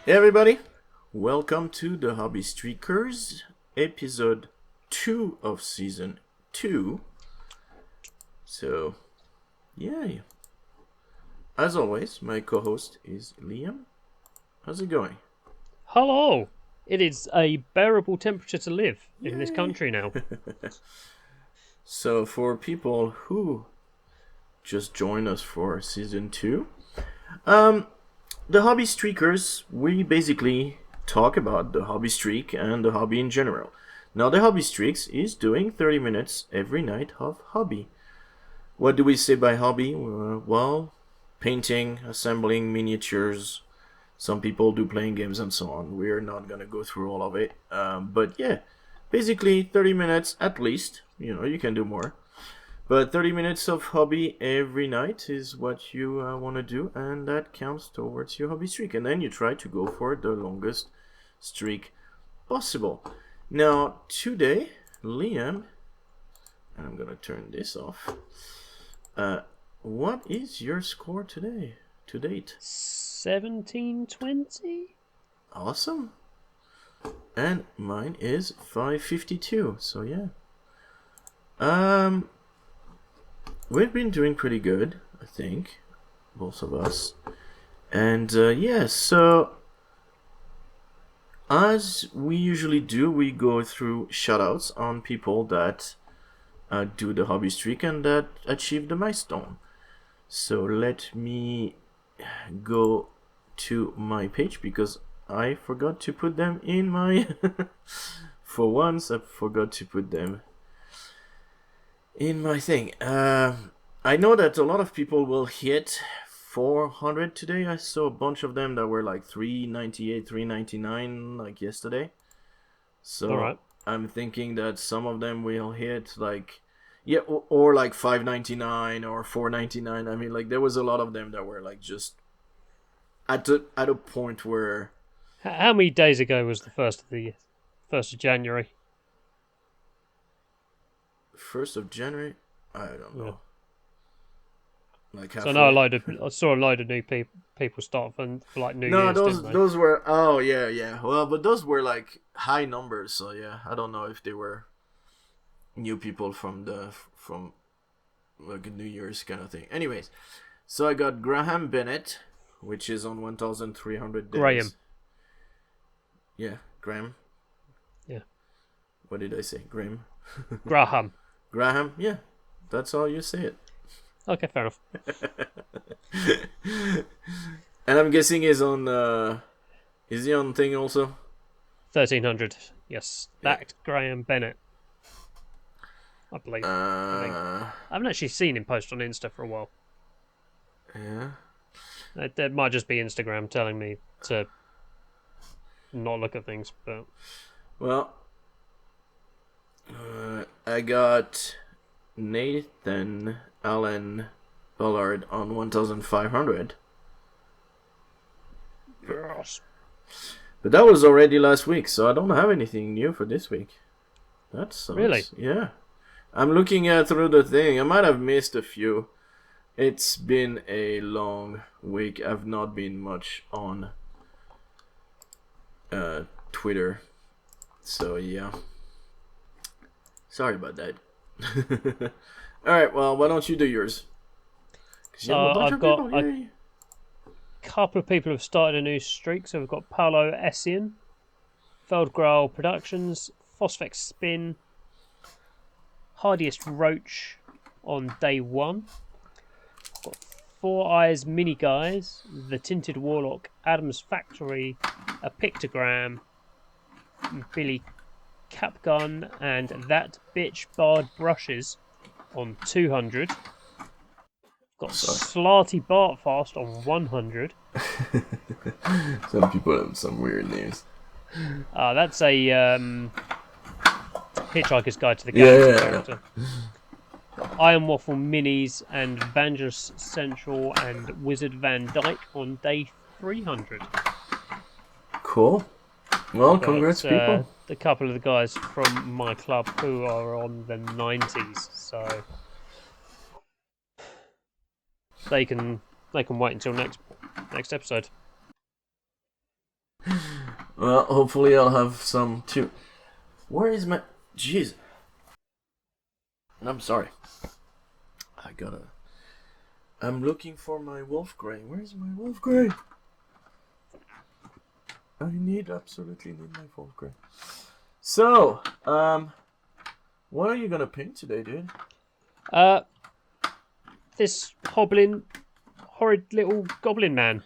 Hey everybody, welcome to the Hobbystreakers, episode 2 of season 2. So, yay. As always, my co-host is Liam. How's it going? Hello! It is a bearable temperature to live in this country now. So, for people who just joined us for season 2, the Hobbystreakers, we basically talk about the hobby streak and the hobby in general. Now, the Hobby Streaks is doing 30 minutes every night of hobby. What do we say by hobby? Well, painting, assembling miniatures. Some people do playing games and so on. We're not going to go through all of it. But yeah, basically 30 minutes at least. You can do more. But 30 minutes of hobby every night is what you want to do, and that counts towards your hobby streak. And then you try to go for the longest streak possible. Now, today, Liam, and I'm going to turn this off. What is your score today, to date? 1720? Awesome. And mine is 552, so yeah. We've been doing pretty good, I think, both of us. And yeah, so as we usually do, we go through shoutouts on people that do the hobby streak and that achieve the milestone. So let me go to my page because I forgot to put them in my... For once, I forgot to put them in my thing. I know that a lot of people will hit 400 today. I saw a bunch of them that were like 398, 399 like yesterday. So Alright. I'm thinking that some of them will hit like, yeah, or like 599 or 499. I mean, like there was a lot of them that were like just at a point where... How many days ago was the 1st of January? 1st of January? I don't know. Like so I saw a load of new people start for like New Year's. Those were yeah. Well, but those were like high numbers, so yeah, I don't know if they were new people from like a New Year's kind of thing. Anyways, so I got Graham Bennett, which is on 1,300 days. Graham. Yeah, Graham. Yeah. What did I say? Graham. Graham. Graham. Yeah, that's how you say it. Okay, fair enough. And I'm guessing he's on. Is he on thing also? 1,300. Yes, that Graham Bennett. I believe. I haven't actually seen him post on Insta for a while. Yeah. That might just be Instagram telling me to not look at things, but... Well, I got Nathan Allen Ballard on 1,500. Yes. But that was already last week, so I don't have anything new for this week. That sucks. Really? Yeah. I'm looking through the thing. I might have missed a few. It's been a long week. I've not been much on Twitter. So, yeah. Sorry about that. Alright, well, why don't you do yours? I've got a couple of people who have started a new streak. So we've got Paolo Essien, Feldgrau Productions, Phosphex Spin, Hardiestroach on day 1. Got Foureyesminiguys, Thetintedwarlock, Addamsfactory, Agpictogram, Billycapgun, and That Bitch Barred Brushes on 200. Got Slarty Bartfast on 100. Some people have some weird names. That's a Hitchhiker's Guide to the Galaxy character. Ironwaffleminis and Vangeluscentral and Wizard Van Dyke on day 300. Cool. Well, congrats, people. A couple of the guys from my club who are on the 90s, so they can wait until next episode. Well, hopefully I'll have some too. Where is my... Jeez. I'm sorry. I'm looking for my wolf grey. Where's my wolf grey? I absolutely need my wolf grey. So, what are you gonna paint today, dude? This hobbling, horrid little goblin man.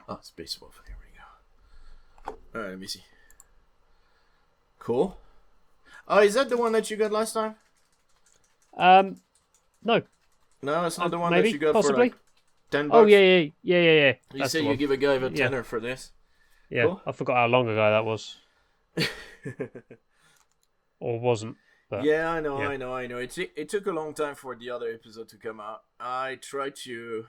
Oh, Space Wolf. Here we go. Alright, let me see. Cool. Oh, is that the one that you got last time? No. No, it's not the one maybe, that you got possibly. for like $10. Oh yeah. You say you give a guy a tenner for this. Yeah, cool. I forgot how long ago that was. Or wasn't. But, yeah, I know. It took a long time for the other episode to come out. I tried to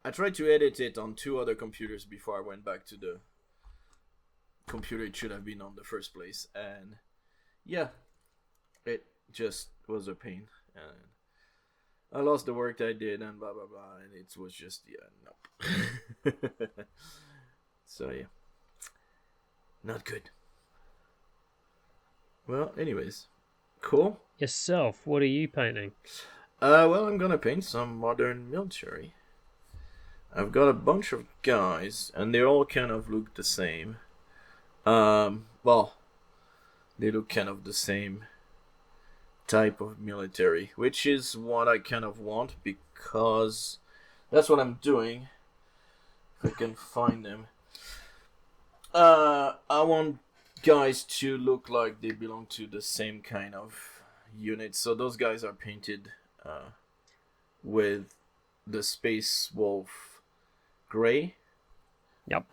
edit it on 2 other computers before I went back to the computer it should have been on the first place, and yeah, it just was a pain, and I lost the work I did, and blah blah blah, and it was just nope. So yeah, not good. Well, anyways, cool. Yourself, what are you painting? Well, I'm gonna paint some modern military. I've got a bunch of guys, and they all kind of look the same. Well, they look kind of the same type of military, which is what I kind of want, because that's what I'm doing. If I can find them. I want guys to look like they belong to the same kind of unit. So those guys are painted with the Space Wolf gray. Yep.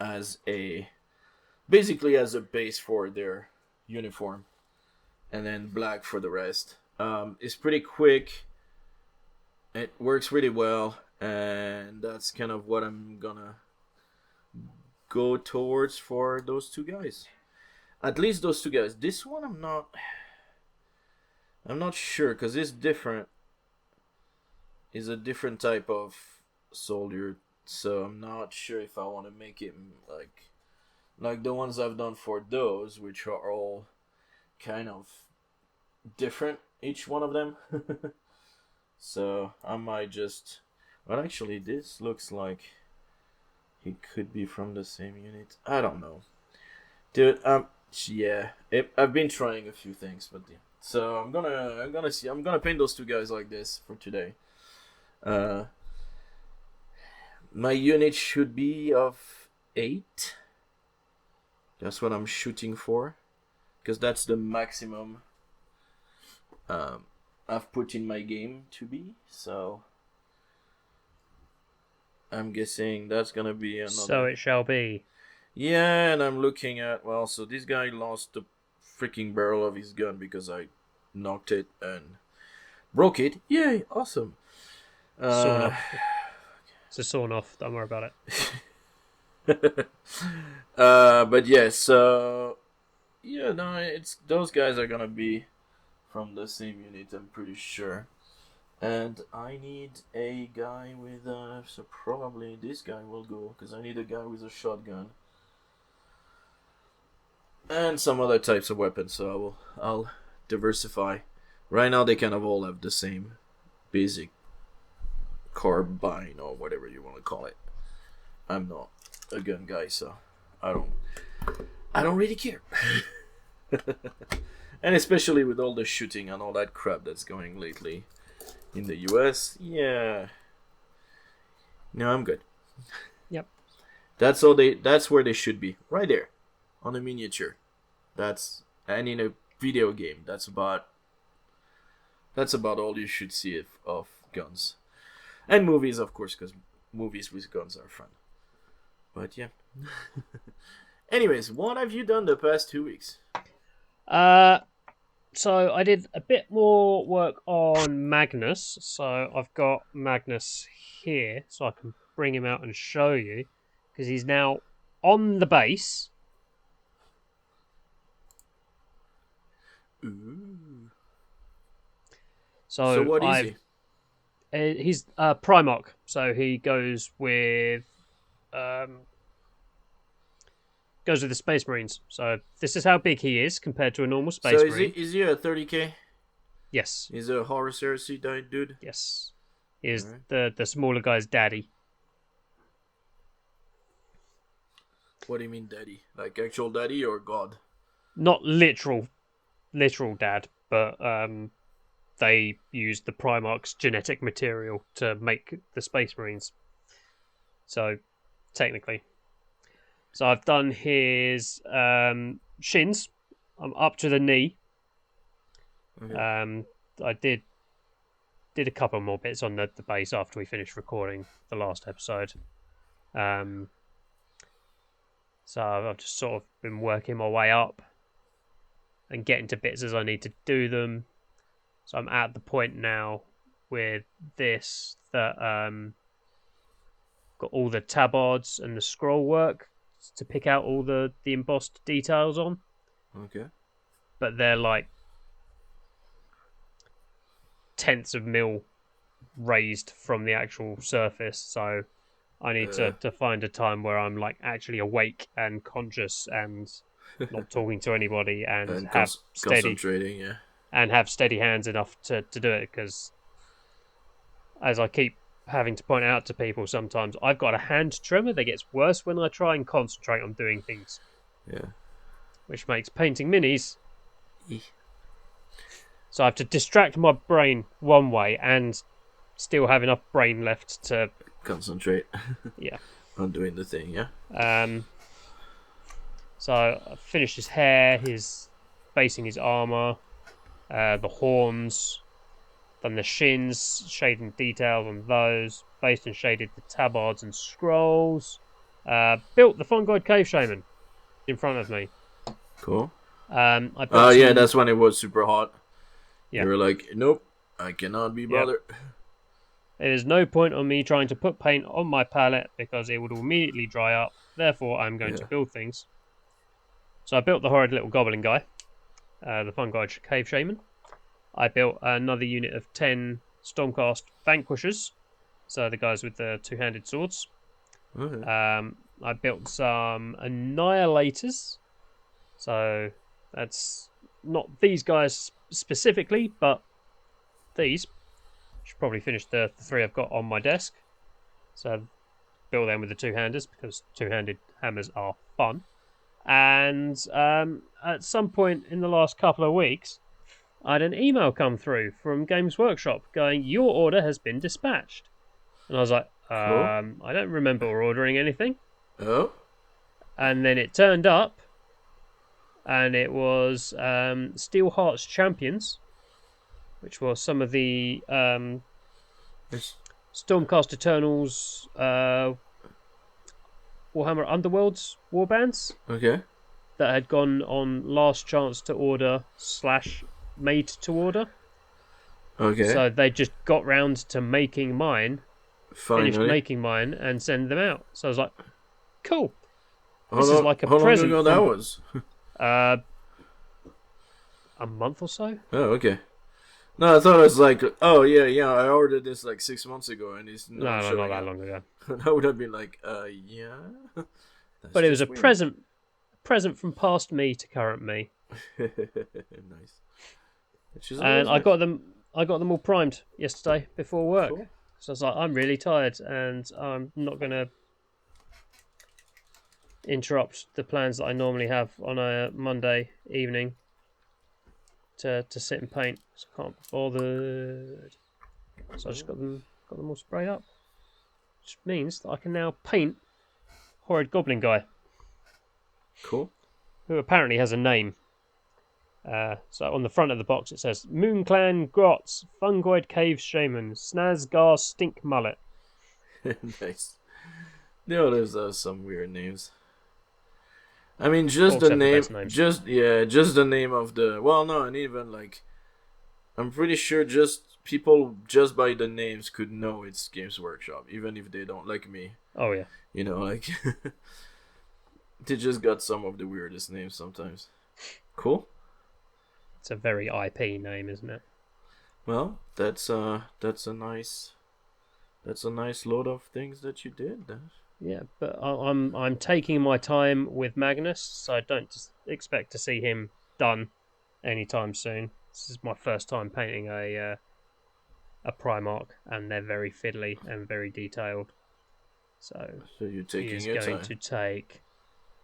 Basically as a base for their uniform, and then black for the rest. It's pretty quick. It works really well, and that's kind of what I'm gonna go towards for those 2 guys. At least those 2 guys. This one I'm not sure, because it's different. It's a different type of soldier, so I'm not sure if I want to make it like the ones I've done for those, which are all kind of different, each one of them. So I might just... Well, actually, this looks like he could be from the same unit. I don't know, dude. Yeah, I've been trying a few things, but yeah. So I'm gonna paint those 2 guys like this for today. My unit should be of 8. That's what I'm shooting for, because that's the maximum I've put in my game to be. So I'm guessing that's gonna be another. So it shall be. Yeah, and I'm looking at, well, so this guy lost the freaking barrel of his gun because I knocked it and broke it. Yay, awesome. Sawn off. It's a sawn off, don't worry about it. But yeah, so yeah, no, it's those guys are gonna be from the same unit, I'm pretty sure. And I need a guy with so probably this guy will go, because I need a guy with a shotgun and some other types of weapons, so I'll diversify. Right now they kind of all have the same basic carbine or whatever you want to call it. I'm not a gun guy, so I don't really care. And especially with all the shooting and all that crap that's going lately in the US, yeah. No, I'm good. Yep. That's where they should be. Right there. On a miniature. And in a video game, that's about all you should see of guns. And movies, of course, because movies with guns are fun. But yeah. Anyways, what have you done the past 2 weeks? So I did a bit more work on Magnus. So I've got Magnus here, so I can bring him out and show you, because he's now on the base. Ooh. So what is he? He's Primarch, so he goes with goes with the Space Marines. So this is how big he is compared to a normal Space Marine. So is he a 30k? Yes. He's a Horus Heresy dude? Yes. He is Alright. the smaller guy's daddy. What do you mean daddy? Like actual daddy or god? Not literal dad, but they used the Primarch's genetic material to make the Space Marines. So, technically. So I've done his shins. I'm up to the knee. Okay. I did a couple more bits on the base after we finished recording the last episode. So I've just sort of been working my way up and getting to bits as I need to do them. So I'm at the point now with this that got all the tabards and the scroll work to pick out all the embossed details on. Okay. But they're like tenths of mil raised from the actual surface, so I need to find a time where I'm like actually awake and conscious and not talking to anybody and have concentrating, yeah. And have steady hands enough to do it, because as I keep having to point out to people sometimes, I've got a hand tremor that gets worse when I try and concentrate on doing things. Yeah. Which makes painting minis. So I have to distract my brain one way and still have enough brain left to concentrate. Yeah. On doing the thing, yeah. So I finished his hair, his basing his armor, the horns, done the shins, shading details on those, based and shaded the tabards and scrolls, built the Fungoid Cave Shaman in front of me. Cool. Yeah, that's when it was super hot. Yeah. You were like, nope, I cannot be bothered. Yep. There's no point on me trying to put paint on my palette because it would immediately dry up. Therefore, I'm going to build things. So I built the horrid little goblin guy, the Fungoid Cave Shaman. I built another unit of 10 Stormcast Vanquishers, so the guys with the two-handed swords. Okay. I built some Annihilators, so that's not these guys specifically, but these. Should probably finish the 3 I've got on my desk. So build them with the two-handers because two-handed hammers are fun. And at some point in the last couple of weeks, I had an email come through from Games Workshop going, "Your order has been dispatched." And I was like, cool. I don't remember ordering anything. Oh. And then it turned up, and it was Steel Hearts Champions, which was some of the Stormcast Eternals Warhammer Underworlds warbands. Okay. That had gone on last chance to order / made to order. Okay. So they just got round to making mine, Finally. finished making mine, and send them out. So I was like, cool. How long ago that was? A month or so. Oh, okay. No, I thought it was like, oh yeah, I ordered this like 6 months ago, and it's not that long ago. That would have been like, yeah. But it was a weird present from past me to current me. Nice. And nice. I got them all primed yesterday before work. Cool. So I was like, I'm really tired, and I'm not gonna interrupt the plans that I normally have on a Monday evening to sit and paint, so I can't be bothered. So I just got them all sprayed up, which means that I can now paint horrid goblin guy. Cool. Who apparently has a name. So on the front of the box it says Moonclan Grots Fungoid Cave Shaman Snazgar Stink Mullet. Nice. The others have some weird names. I mean, just the name, just the name of the. Well, no, and even like, I'm pretty sure just people just by the names could know it's Games Workshop, even if they don't like me. Oh yeah. You know, like they just got some of the weirdest names sometimes. Cool. It's a very IP name, isn't it? Well, that's a nice load of things that you did. Yeah, but I'm taking my time with Magnus, so I don't just expect to see him done anytime soon. This is my first time painting a Primarch, and they're very fiddly and very detailed. So So you're he taking is your going time. to take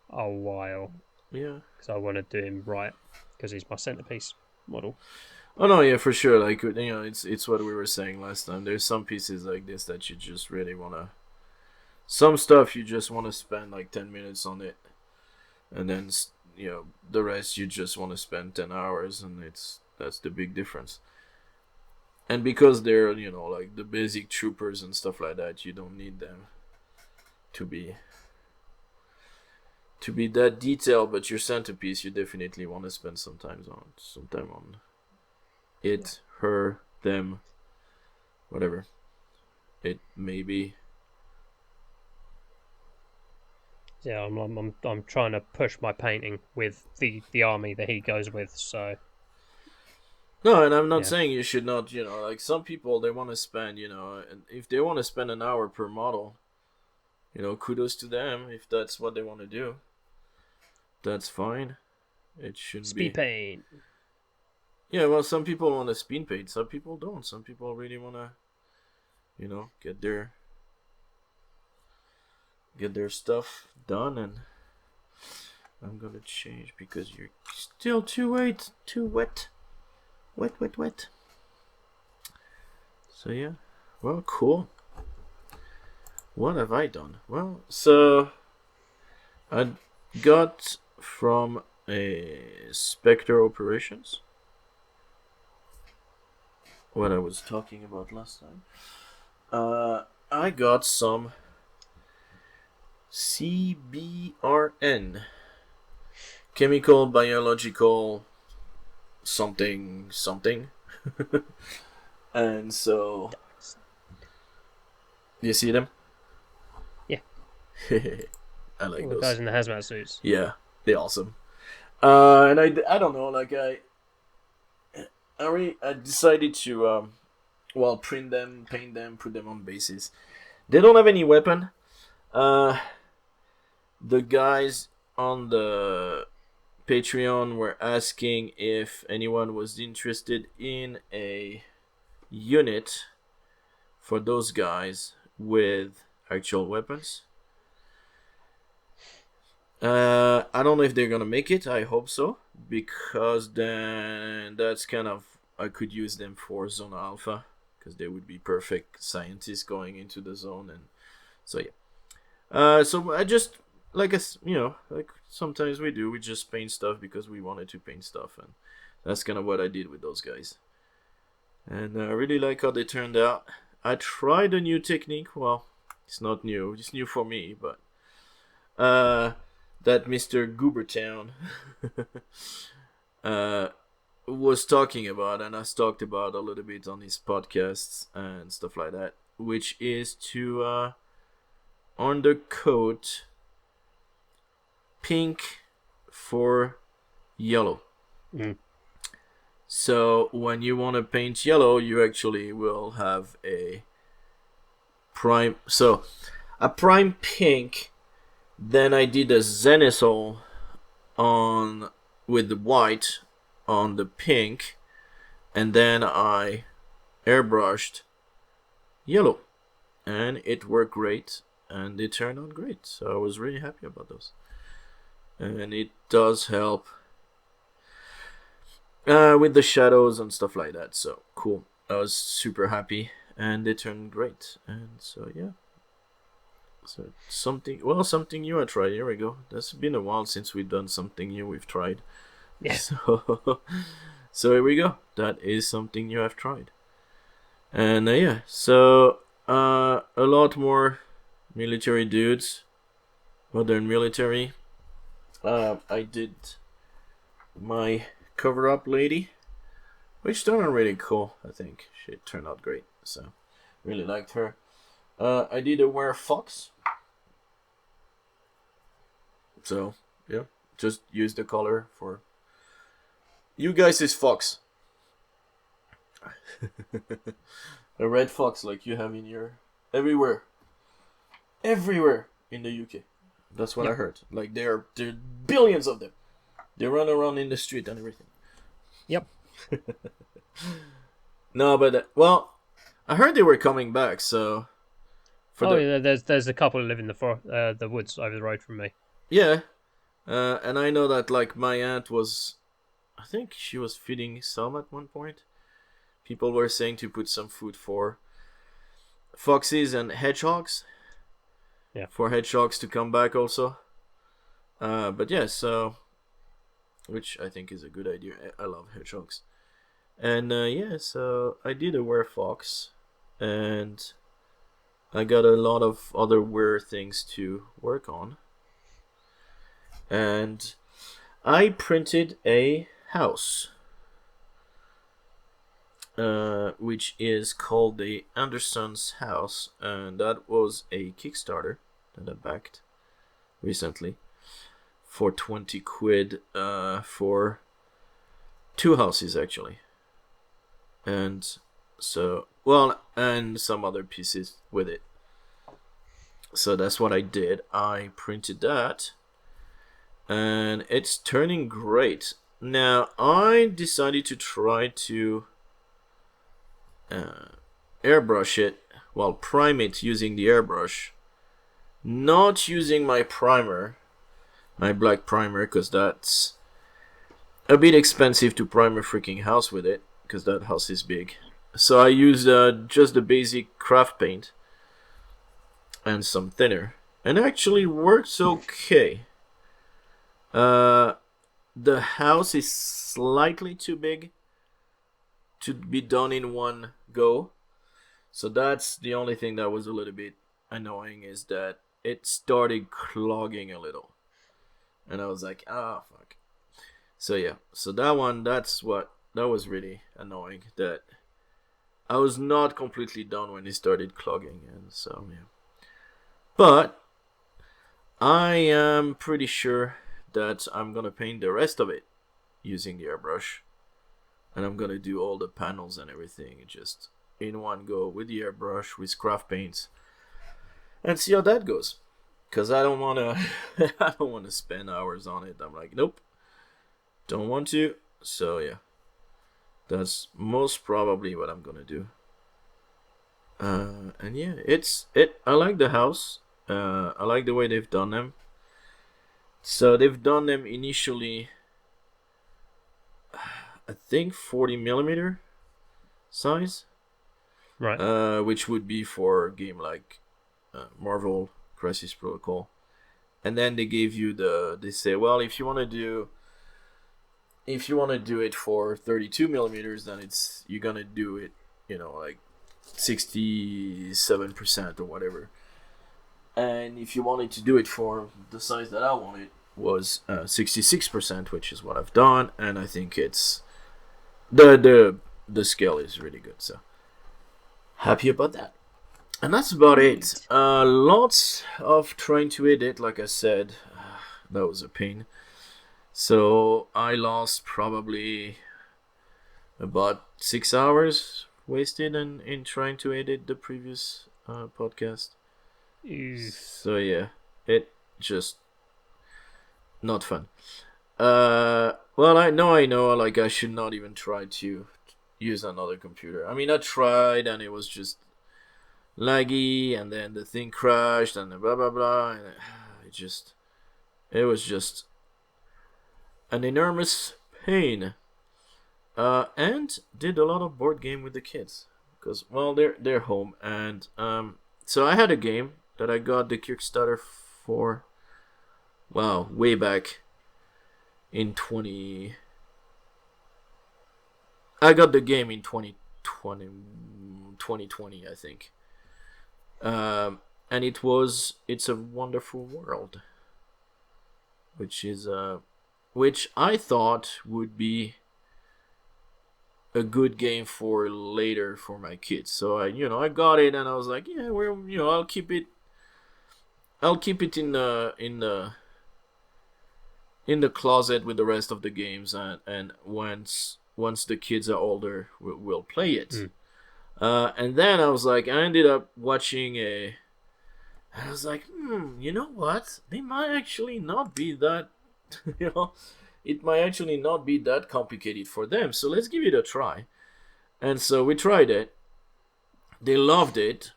a while Yeah. because I want to do him right because he's my centerpiece model. Oh no, yeah, for sure. Like it's what we were saying last time. There's some pieces like this that you just really wanna. Some stuff you just wanna spend like 10 minutes on it, and then the rest you just wanna spend 10 hours, and that's the big difference. And because they're like the basic troopers and stuff like that, you don't need them to be that detailed. But your centerpiece, you definitely want to spend some time on it, her, them, whatever it may be. Yeah, I'm trying to push my painting with the army that he goes with. So No, and I'm not yeah, saying you should not. Like some people, they want to spend. And if they want to spend an hour per model, kudos to them. If that's what they want to do, that's fine. It shouldn't speed be. paint. Yeah, well, some people want to spin paint. Some people don't. Some people really want to, get their stuff done. And I'm gonna change because you're still too wet. Wet. So yeah, well, cool. What have I done? Well, so I got from a Spectre Operations what I was talking about last time. I got some CBRN, chemical biological something. And so you see them? Yeah. I like All the those. guys in the hazmat suits. Yeah, they're awesome. And I don't know, like I decided to print them, paint them, put them on bases. They don't have any weapon. The guys on the Patreon were asking if anyone was interested in a unit for those guys with actual weapons. I don't know if they're gonna make it. I hope so, because then that's kind of, I could use them for Zone Alpha, because they would be perfect scientists going into the zone. And so yeah. So I just, like sometimes we do, we just paint stuff because we wanted to paint stuff, and that's kind of what I did with those guys. And I really like how they turned out. I tried a new technique. Well, it's not new. It's new for me, but that Mr. Goobertown was talking about, and has talked about a little bit on his podcasts and stuff like that, which is to undercoat pink for yellow. Mm. So when you want to paint yellow, you actually will have a prime. So a prime pink. Then I did a zenithal on with the white on the pink, and then I airbrushed yellow, and it worked great, and it turned out great. So I was really happy about those, and it does help with the shadows and stuff like that. So cool. I was super happy, and it turned great. And so yeah. So something new I tried. Here we go. That's been a while since we've done something new we've tried. Yeah. So here we go. That is something new I've tried. And yeah, so a lot more military dudes, modern military. I did my cover up lady, which turned out really cool. I think she turned out great. So really liked her. I did a Were Fox. So, yeah, just use the color for you guys is fox. A red fox like you have in your everywhere. in the UK. That's what Yep. I heard. Like there are billions of them. They run around in the street and everything. Yep. No, but well, I heard they were coming back. So Yeah, there's a couple who live in the woods over the road from me. yeah, and I know that like my aunt was, I think she was feeding some at one point. People were saying to put some food for foxes and hedgehogs. Yeah. For hedgehogs to come back also. But yeah, so which I think is a good idea. I love hedgehogs. And yeah, so I did a werefox, and I got a lot of other were things to work on. And I printed a house, which is called the Anderson's House, and that was a Kickstarter that I backed recently for 20 quid for 2 houses actually. And so, well, and some other pieces with it. So that's what I did. I printed that, and it's turning great. Now, I decided to try to airbrush it, well, prime it using the airbrush. Not using my primer, my black primer, because that's a bit expensive to prime a freaking house with it, because that house is big. So I used just the basic craft paint and some thinner, and it actually works okay. The house is slightly too big to be done in one go, so that's the only thing that was a little bit annoying, is that it started clogging a little, and I was like, fuck. So yeah, so that was really annoying, that I was not completely done when it started clogging, and so yeah. But I am pretty sure that I'm gonna paint the rest of it using the airbrush, and I'm gonna do all the panels and everything just in one go with the airbrush with craft paints, and see how that goes. Cause I don't wanna, I don't wanna spend hours on it. I'm like, nope, don't want to. So yeah, that's most probably what I'm gonna do. And yeah, I like the house. I like the way they've done them. So they've done them initially, I think 40mm size, Right. which would be for a game like Marvel Crisis Protocol. And then they gave you they say, well, if you want to do it for 32mm, then you're gonna do it, like 67% or whatever. And if you wanted to do it for the size that I wanted, was 66%, which is what I've done, and I think it's the scale is really good. So happy about that. And that's about it. Lots of trying to edit, like I said. That was a pain. So I lost probably about 6 hours wasted in trying to edit the previous podcast. So yeah, it just not fun. Well, I know, like I should not even try to use another computer. I mean, I tried and it was just laggy, and then the thing crashed, and blah blah blah, and it was just an enormous pain. And did a lot of board game with the kids, because well, they're home, and so I had a game that I got the Kickstarter for, wow, way back in 20. I got the game in 2020, I think. And it's a Wonderful World, which I thought would be a good game for later for my kids. So I got it, and I was like, yeah, I'll keep it in the closet with the rest of the games, and once the kids are older, we'll play it. And then I was like, I ended up watching And I was like, you know what? They might actually not be that, you know, it might actually not be that complicated for them. So let's give it a try. And so we tried it. They loved it.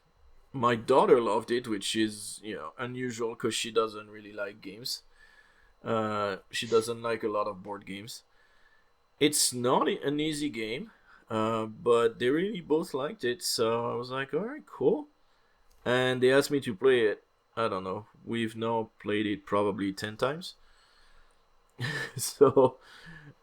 My daughter loved it, which is, unusual because she doesn't really like games. She doesn't like a lot of board games. It's not an easy game, but they really both liked it. So I was like, all right, cool. And they asked me to play it. I don't know. We've now played it probably 10 times. So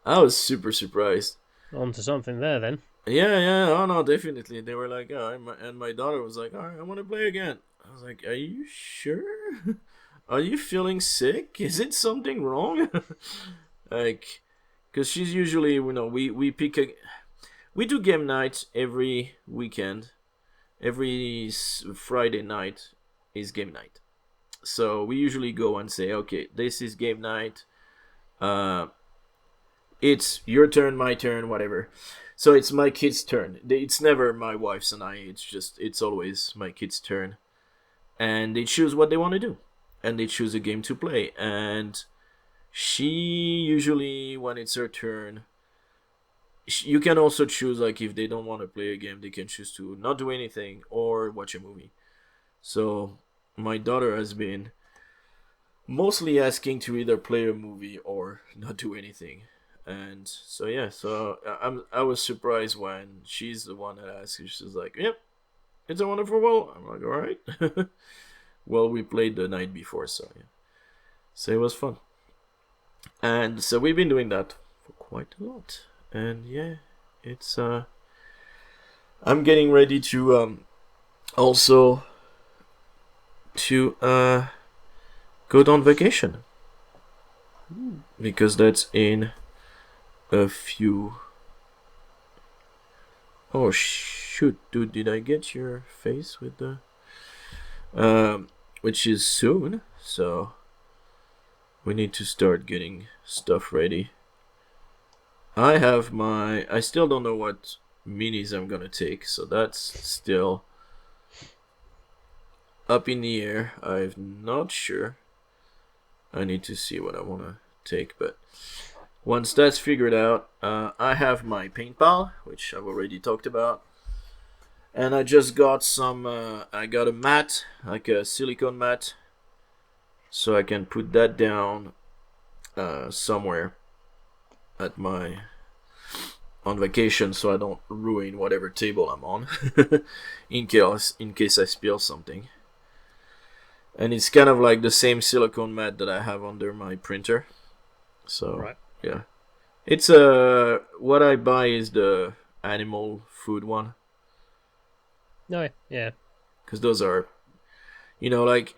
I was super surprised. On to something there then. Yeah. Oh, no, definitely. They were like, and my daughter was like, all right, I want to play again. I was like, are you sure? Are you feeling sick? Is it something wrong? Like, because she's usually, we pick we do game night every weekend. Every Friday night is game night. So we usually go and say, okay, this is game night. It's your turn, my turn, whatever. So it's my kid's turn. It's never my wife's and I. It's always my kid's turn. And they choose what they want to do. And they choose a game to play. And she usually, when it's her turn, you can also choose, like, if they don't want to play a game, they can choose to not do anything or watch a movie. So my daughter has been mostly asking to either play a movie or not do anything. And so yeah, I was surprised when she's the one that asked. She's like, "Yep, it's a wonderful world." I'm like, "All right." Well, we played the night before, so yeah, so it was fun. And so we've been doing that for quite a lot. And yeah, it's I'm getting ready to also to go on vacation, because that's in a few. Oh shoot, dude, did I get your face with the which is soon, so we need to start getting stuff ready. I still don't know what minis I'm gonna take, so that's still up in the air. I'm not sure. I need to see what I want to take, but once that's figured out, I have my paint pal, which I've already talked about. And I just got I got a mat, like a silicone mat, so I can put that down somewhere on vacation, so I don't ruin whatever table I'm on in case I spill something. And it's kind of like the same silicone mat that I have under my printer. So right. Yeah, it's what I buy is the animal food one. No, yeah. Because those are, like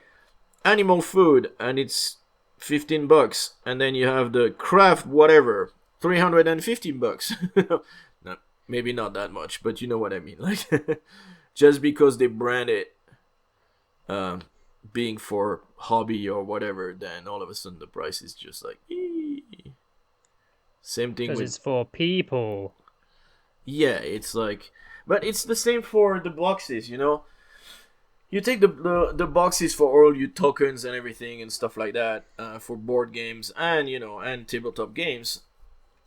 animal food, and it's $15, and then you have the craft whatever, $315. No, maybe not that much, but you know what I mean. Like, just because they brand it, being for hobby or whatever, then all of a sudden the price is just like, ee. Same thing with. Because it's for people. Yeah, it's like, but it's the same for the boxes. You take the boxes for all your tokens and everything and stuff like that, for board games and and tabletop games.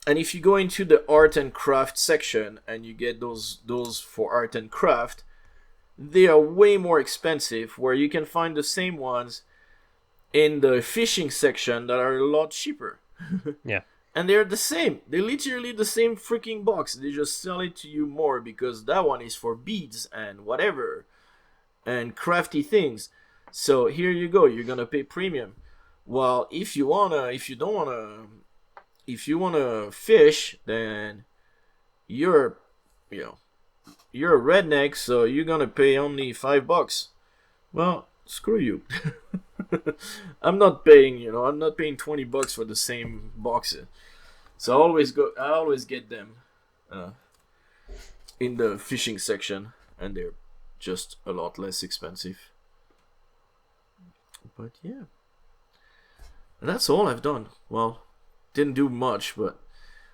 And if you go into the art and craft section and you get those for art and craft, they are way more expensive. Where you can find the same ones in the fishing section that are a lot cheaper. Yeah. And they're the same. They're literally the same freaking box. They just sell it to you more because that one is for beads and whatever and crafty things. So here you go. You're gonna pay premium. Well, if you wanna fish, then you're a redneck, so you're gonna pay only $5. Well, screw you. I'm not paying $20 for the same boxes. So I always get them in the fishing section, and they're just a lot less expensive. But yeah, and that's all I've done. Well, didn't do much, but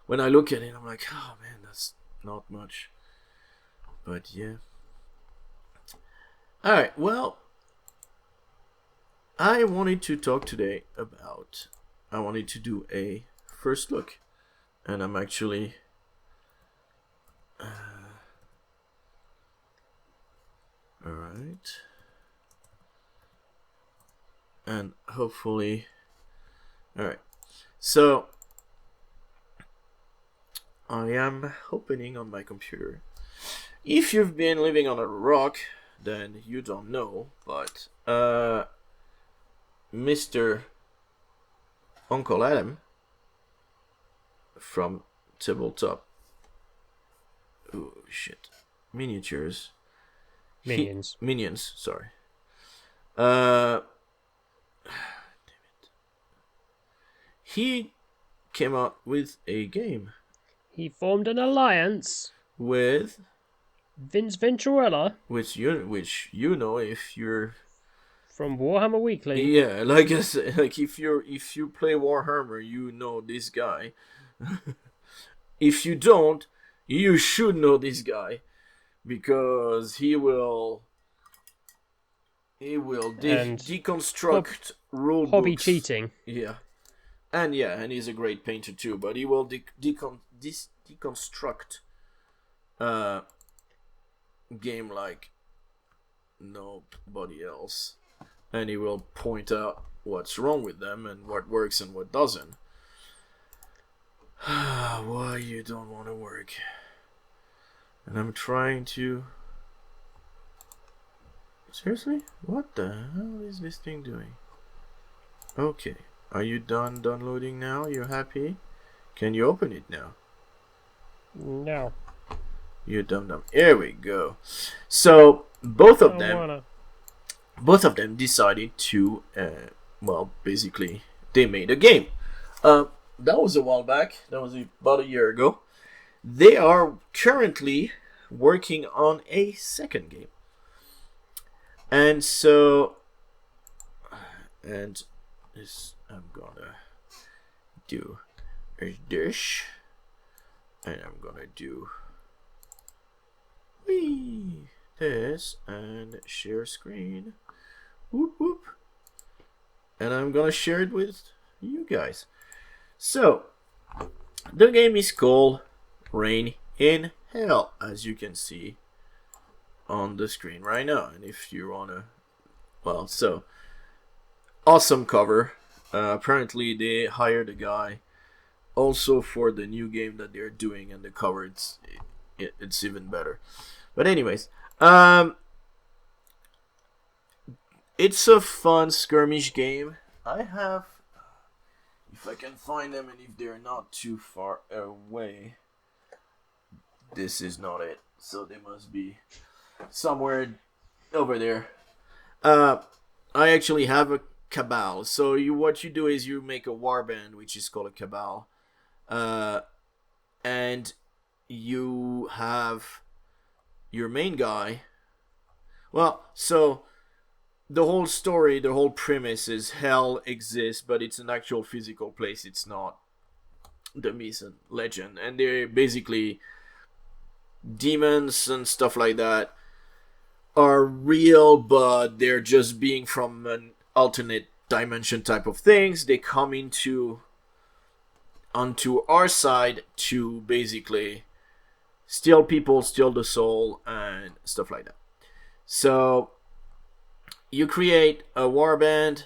when I look at it, I'm like, oh man, that's not much. But yeah. All right, well, I wanted to talk today about. I wanted to do a first look, and I'm actually. Alright. And hopefully. Alright. So. I am opening on my computer. If you've been living on a rock, then you don't know, but Mr. Uncle Adam from Tabletop. Oh shit. Miniatures. Minions. Sorry. Damn it. He came out with a game. He formed an alliance with Vince Venturella, which you know if you're from Warhammer Weekly. Yeah, like I said, like if you play Warhammer, you know this guy. If you don't, you should know this guy because he will deconstruct rule hobby books. cheating. Yeah, and he's a great painter too. But he will deconstruct game like nobody else, and he will point out what's wrong with them and what works and what doesn't. Why you don't want to work? And I'm trying to. Seriously? What the hell is this thing doing? Okay, are you done downloading now? You're happy? Can you open it now? No. You dum. Here we go. So both of them decided to, basically they made a game. That was a while back. That was about a year ago. They are currently working on a second game. And so, this I'm gonna do a dish, and I'm gonna do this and share screen. Whoop whoop. And I'm gonna share it with you guys. So, the game is called Rain in Hell, as you can see on the screen right now. And if you wanna, awesome cover. Apparently they hired a guy also for the new game that they're doing, and the cover it's even better. But anyways, it's a fun skirmish game. I have, if I can find them and if they're not too far away, this is not it, so they must be somewhere over there. I actually have a cabal. So what you do is you make a warband, which is called a cabal, and you have your main guy. Well, so the whole story, the whole premise is hell exists, but it's an actual physical place. It's not the myth and legend, and they're basically demons and stuff like that are real, but they're just being from an alternate dimension type of things. They come onto our side to basically steal people, steal the soul, and stuff like that. So you create a warband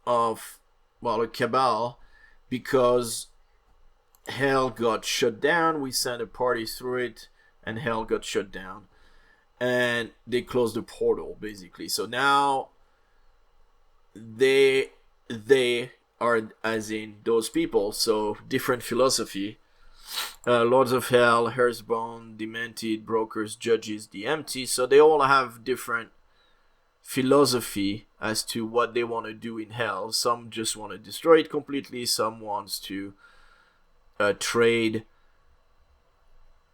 of, a cabal, because hell got shut down. We sent a party through it, and hell got shut down, and they closed the portal basically. So now they are, as in those people, so different philosophy. Lords of Hell, Earthbound, Demented, Brokers, Judges, the Empty. So they all have different philosophy as to what they want to do in hell. Some just want to destroy it completely. Some wants to trade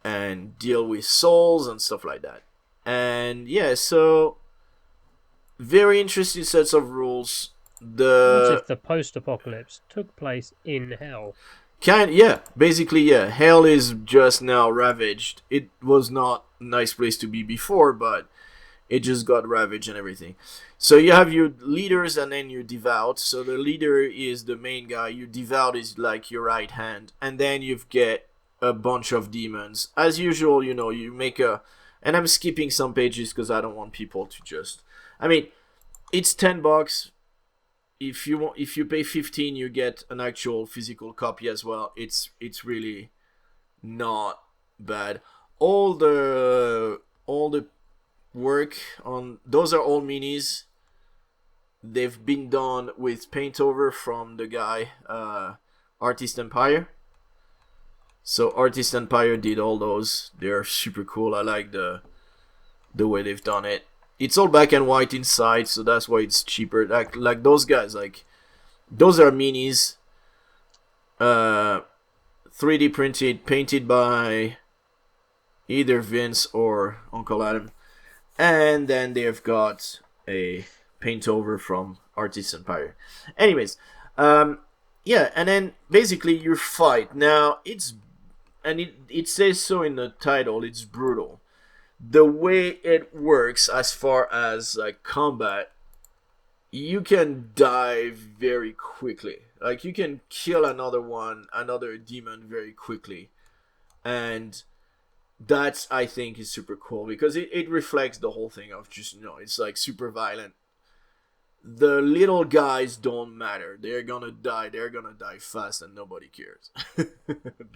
and deal with souls and stuff like that. And so very interesting sets of rules. What if the post-apocalypse took place in hell? Basically, hell is just now ravaged. It was not a nice place to be before, but it just got ravaged and everything. So you have your leaders and then your devout. So the leader is the main guy. Your devout is like your right hand, and then you get a bunch of demons. As usual, you make a. And I'm skipping some pages because I don't want people to just. I mean, it's $10. If you pay 15, you get an actual physical copy as well. It's really not bad. All the work on those are all minis. They've been done with paint over from the guy Artist Empire. So Artist Empire did all those. They're super cool. I like the way they've done it. It's all black and white inside, so that's why it's cheaper. Like those guys, like those are minis, 3D printed, painted by either Vince or Uncle Adam, and then they've got a paint over from Artist Empire. Anyways, yeah, and then basically you fight. Now it says so in the title. It's brutal. The way it works as far as like combat, you can die very quickly. Like you can kill another demon very quickly, and that's, I think, is super cool because it reflects the whole thing of just it's like super violent. The little guys don't matter. They're gonna die fast and nobody cares.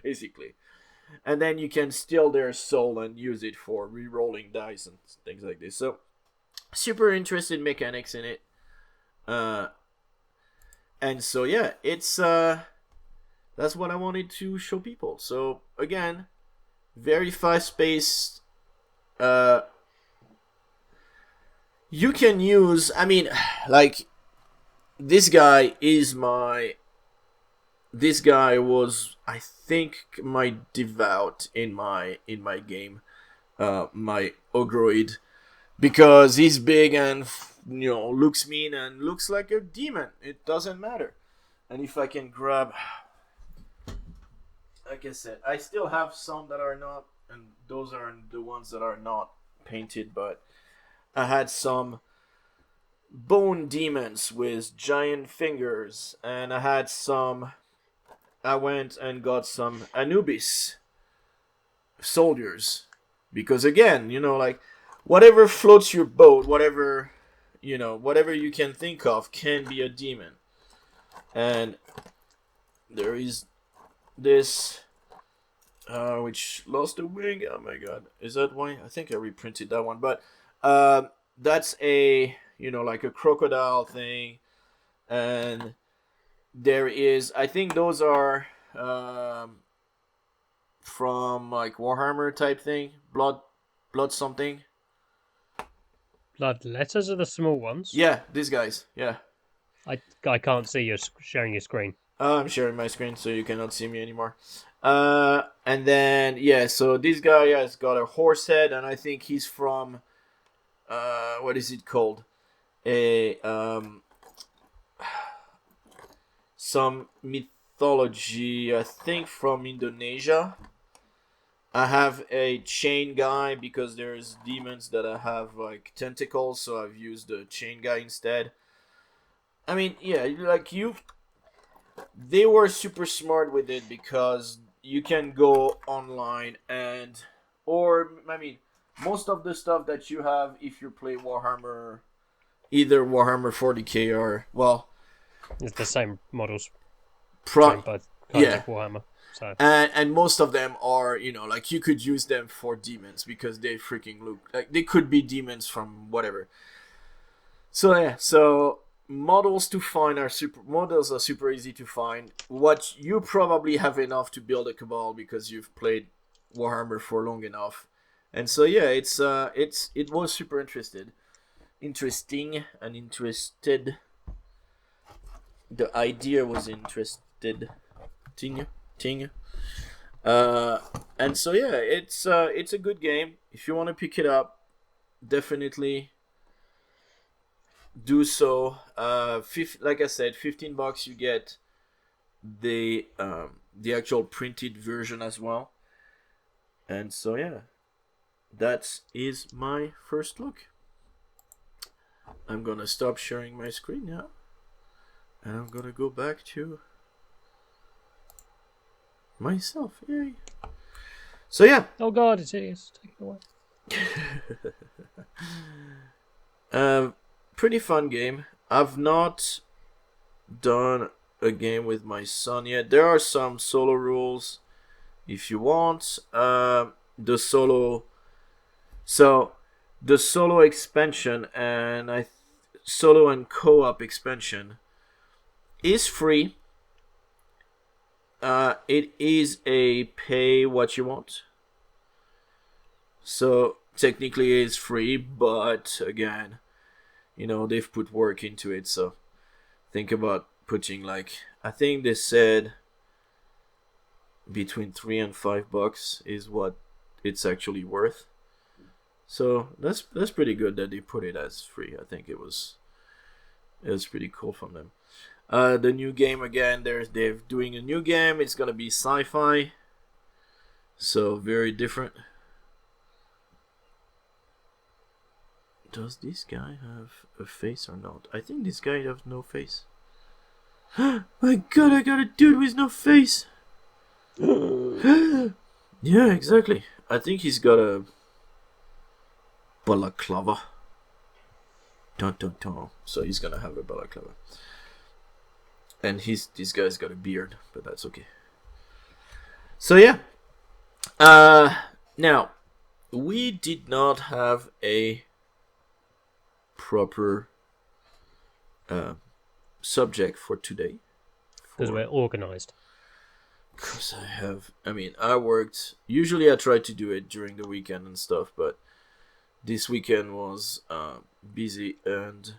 Basically. And then you can steal their soul and use it for re-rolling dice and things like this. So, super interesting mechanics in it. And so, yeah, it's that's what I wanted to show people. So, again, very fast-paced. You can use, I mean, like, this guy was, I think, my devout in my game, my Ogroid, because he's big and looks mean and looks like a demon. It doesn't matter. And if I can grab, like I said, I still have some that are not, and those are the ones that are not painted, but I had some bone demons with giant fingers, and I went and got some Anubis soldiers, because again, like whatever floats your boat, whatever you can think of can be a demon. And there is this which lost a wing. Oh my god, is that one? I think I reprinted that one, but that's a like a crocodile thing. And there is, I think those are from like Warhammer type thing, blood something. Blood letters are the small ones. Yeah, these guys. Yeah. I can't see you sharing your screen. I'm sharing my screen, so you cannot see me anymore. And then yeah, so this guy has got a horse head, and I think he's from what is it called? Some mythology, I think, from Indonesia. I have a chain guy because there's demons that have like tentacles, so I've used the chain guy instead. I mean, yeah, they were super smart with it because you can go online most of the stuff that you have if you play Warhammer, either Warhammer 40k or, well, it's the same models. Both kinds of Warhammer. So. And most of them are, like you could use them for demons because they freaking look like they could be demons from whatever. So yeah, so models are super easy to find. What you probably have enough to build a cabal because you've played Warhammer for long enough. And so yeah, it was super interesting and interested. The idea was interested. And so yeah, it's a good game. If you want to pick it up, definitely do so. Like I said, $15 you get the actual printed version as well. And so yeah, that is my first look. I'm gonna stop sharing my screen now. And I'm gonna go back to myself. Yay. So yeah. Oh god, it's hideous. Take it away. Pretty fun game. I've not done a game with my son yet. There are some solo rules if you want. The solo expansion and solo and co-op expansion is free. It is a pay what you want. So technically it's free, but again, they've put work into it, so think about putting I think they said between $3 and $5 is what it's actually worth. So that's pretty good that they put it as free. I think it was pretty cool from them. The new game again, they're doing a new game. It's gonna be sci-fi, so very different. Does this guy have a face or not? I think this guy has no face. My god, I got a dude with no face. Yeah, exactly. I think he's got a balaclava. Dun dun dun. So he's gonna have a balaclava. And this guy's got a beard, but that's okay. So yeah. Now, we did not have a proper subject for today. Because we're organised. Because I worked. Usually I try to do it during the weekend and stuff, but this weekend was busy, and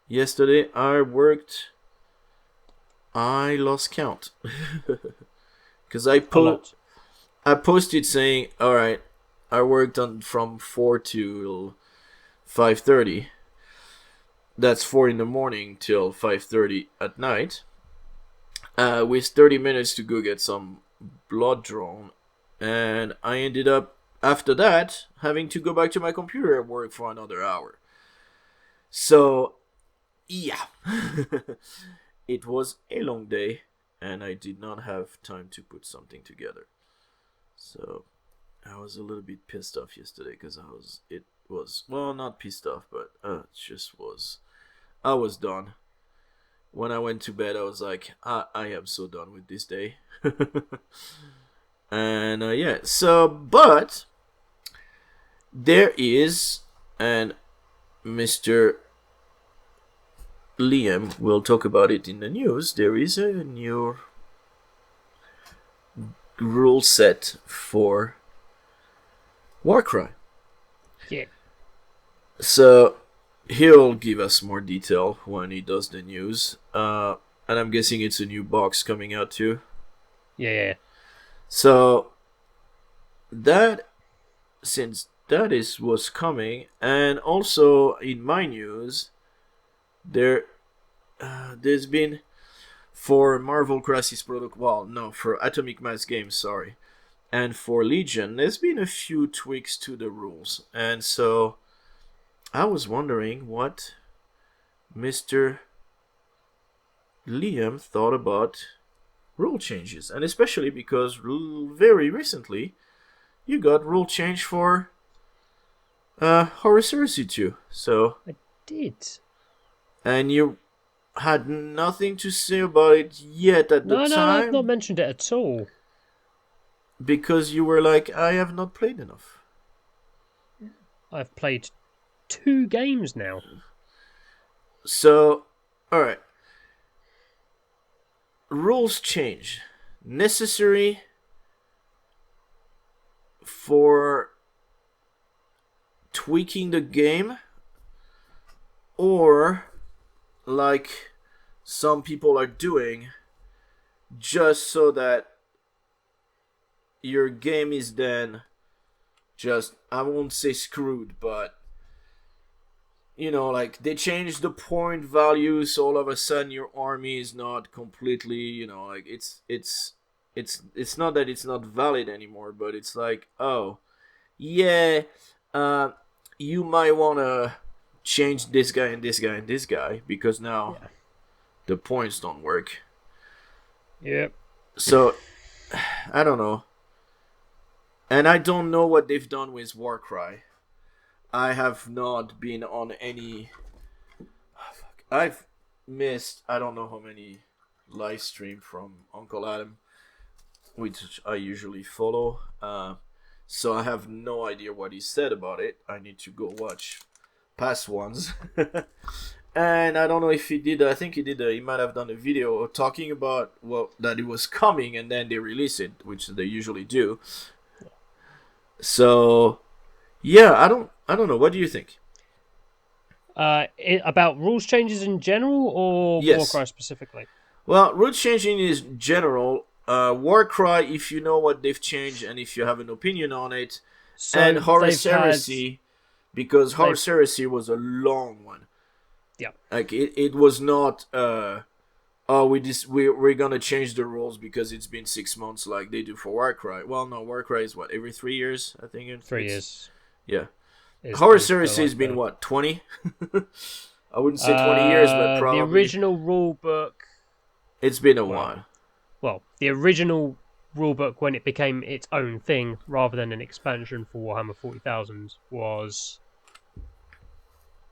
yesterday I worked. I lost count. Because I posted saying, alright, I worked from 4 to 5:30. That's 4 in the morning till 5:30 at night. With 30 minutes to go get some blood drawn. And I ended up, after that, having to go back to my computer and work for another hour. So, yeah. It was a long day, and I did not have time to put something together. So, I was a little bit pissed off yesterday, because not pissed off, but I was done. When I went to bed, I was like, I am so done with this day. And yeah, so, but there is, and Mr. Liam will talk about it in the news, there is a new rule set for Warcry. Yeah. So he'll give us more detail when he does the news. And I'm guessing it's a new box coming out too. Yeah. So since that was coming, and also in my news, there's been for Marvel Crisis Protocol, for Atomic Mass Games, sorry, and for Legion, there's been a few tweaks to the rules, and so I was wondering what Mr. Liam thought about rule changes, and especially because very recently you got rule change for Horus Heresy 2. So I did. And you had nothing to say about it yet at the time? No, I've not mentioned it at all. Because you were like, I have not played enough. I've played 2 games now. So, alright. Rules change. Necessary for tweaking the game, or like some people are doing, just so that your game is then just, I won't say screwed, but like they change the point value, so all of a sudden your army is not completely, like it's not that it's not valid anymore, but it's like, oh yeah, you might want to changed this guy and this guy and this guy because now the points don't work. Yep. So, I don't know. And I don't know what they've done with Warcry. I have not been on any... I've missed I don't know how many live stream from Uncle Adam, which I usually follow. So I have no idea what he said about it. I need to go watch past ones. And I don't know if he did. I think he did. He might have done a video talking about that it was coming, and then they release it, which they usually do. So, yeah, I don't know. What do you think? About rules changes in general, or Warcry specifically? Well, rules changing is general. Warcry, if you know what they've changed and if you have an opinion on it, so and Horus Heresy, because Horus Heresy was a long one. Yeah, like it was not. We're gonna change the rules because it's been 6 months, like they do for Warcry. Well, no, Warcry is what, every 3 years, I think. 3 years. Yeah. Horus Heresy has been what, 20? I wouldn't say 20 years, but probably the original rule book. It's been a while. Well, the original rulebook, when it became its own thing rather than an expansion for Warhammer 40,000, was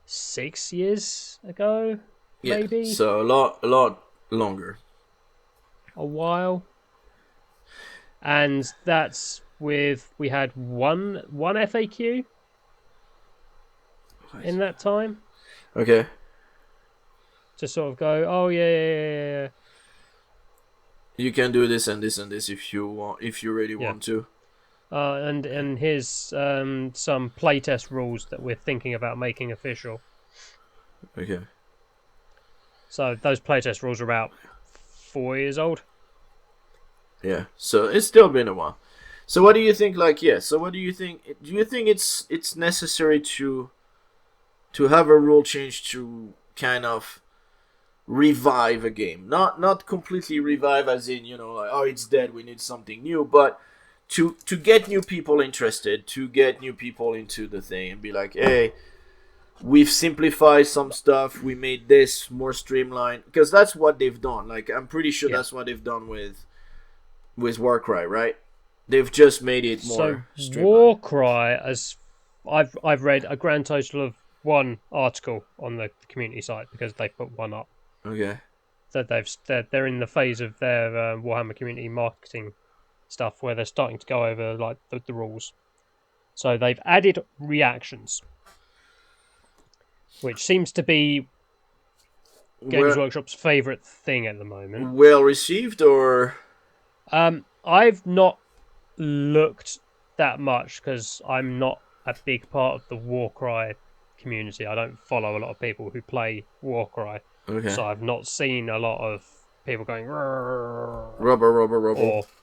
6 years ago, maybe? Yeah, so a lot longer. A while. And that's with... We had one FAQ in that time. Okay. To sort of go, oh, yeah. You can do this and this and this if you want, if you really want to. And here's some playtest rules that we're thinking about making official. Okay. So those playtest rules are about 4 years old. Yeah. So it's still been a while. So what do you think? So what do you think? Do you think it's necessary to have a rule change to kind of revive a game? Not completely revive as in, like, oh, it's dead, we need something new, but to get new people interested, to get new people into the thing and be like, hey, we've simplified some stuff, we made this more streamlined, because that's what they've done. Like, I'm pretty sure that's what they've done with Warcry, right? They've just made it more streamlined. Warcry, as I've read a grand total of one article on the community site, because they put one up. Okay. That they're in the phase of their Warhammer community marketing stuff where they're starting to go over like the rules. So they've added reactions, which seems to be Games Workshop's favourite thing at the moment. Well received, or? I've not looked that much because I'm not a big part of the Warcry community. I don't follow a lot of people who play Warcry. Okay. So I've not seen a lot of people going rubber,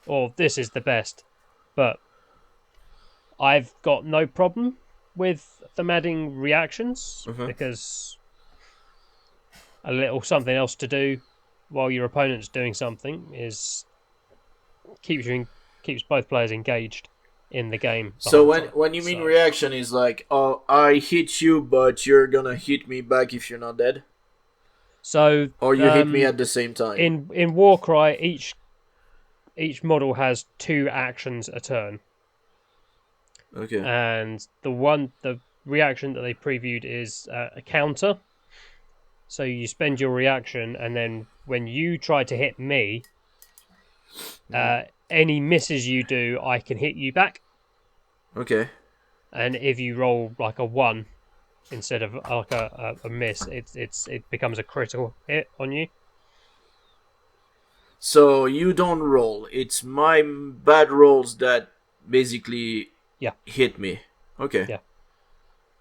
or this is the best. But I've got no problem with them adding reactions because a little something else to do while your opponent's doing something keeps both players engaged in the game. So when you mean reaction is like, oh, I hit you, but you're gonna hit me back if you're not dead. So, or you hit me at the same time. In Warcry, each model has 2 actions a turn. Okay. And the reaction that they previewed is a counter. So you spend your reaction, and then when you try to hit me, any misses you do, I can hit you back. Okay. And if you roll like a 1. Instead of like a miss, it becomes a critical hit on you. So you don't roll. It's my bad rolls that basically hit me. Okay. Yeah.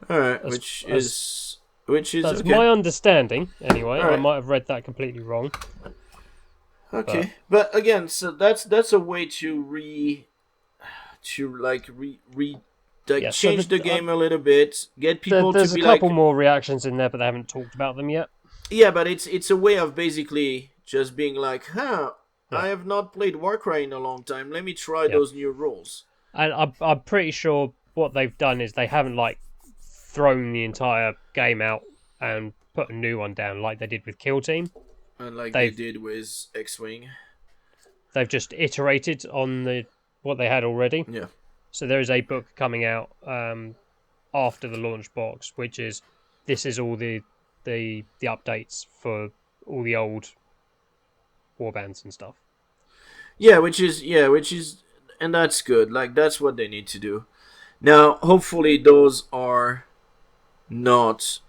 All right. Which is that's okay. my understanding. Anyway, right. I might have read that completely wrong. Okay, but again, so that's a way to change the game a little bit, get people to be like... There's a couple more reactions in there, but they haven't talked about them yet. Yeah, but it's a way of basically just being like, I have not played Warcry in a long time, let me try those new rules. And I'm pretty sure what they've done is they haven't like thrown the entire game out and put a new one down, like they did with Kill Team. And like they did with X-Wing. They've just iterated on what they had already. Yeah. So there is a book coming out after the launch box, which is all the updates for all the old warbands and stuff. Yeah, which is, and that's good. Like, that's what they need to do. Now, hopefully, those are not.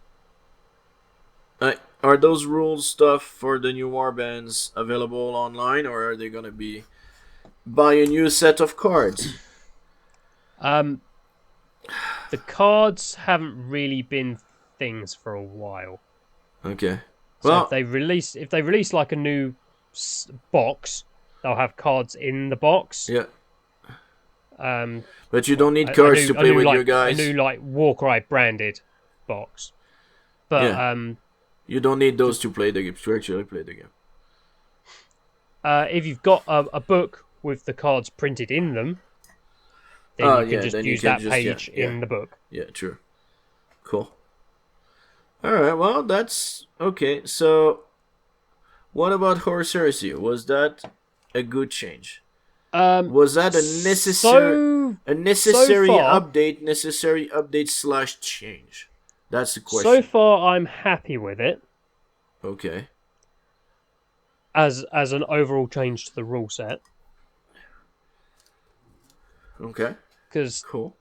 Are those rules stuff for the new warbands available online, or are they gonna be buy a new set of cards? The cards haven't really been things for a while. Okay. So Well, if they release like a new box, they'll have cards in the box. Yeah. But you don't need cards to play with your guys. A new like Warcry branded box. But you don't need those to play the game. To actually play the game. If you've got a book with the cards printed in them, then you can just use that page in the book. Yeah, true. Cool. Alright, well, that's... Okay, so... What about Horus Heresy? Was that a good change? Was that a necessary update / change? That's the question. So far, I'm happy with it. Okay. As an overall change to the rule set. Okay. Because cool.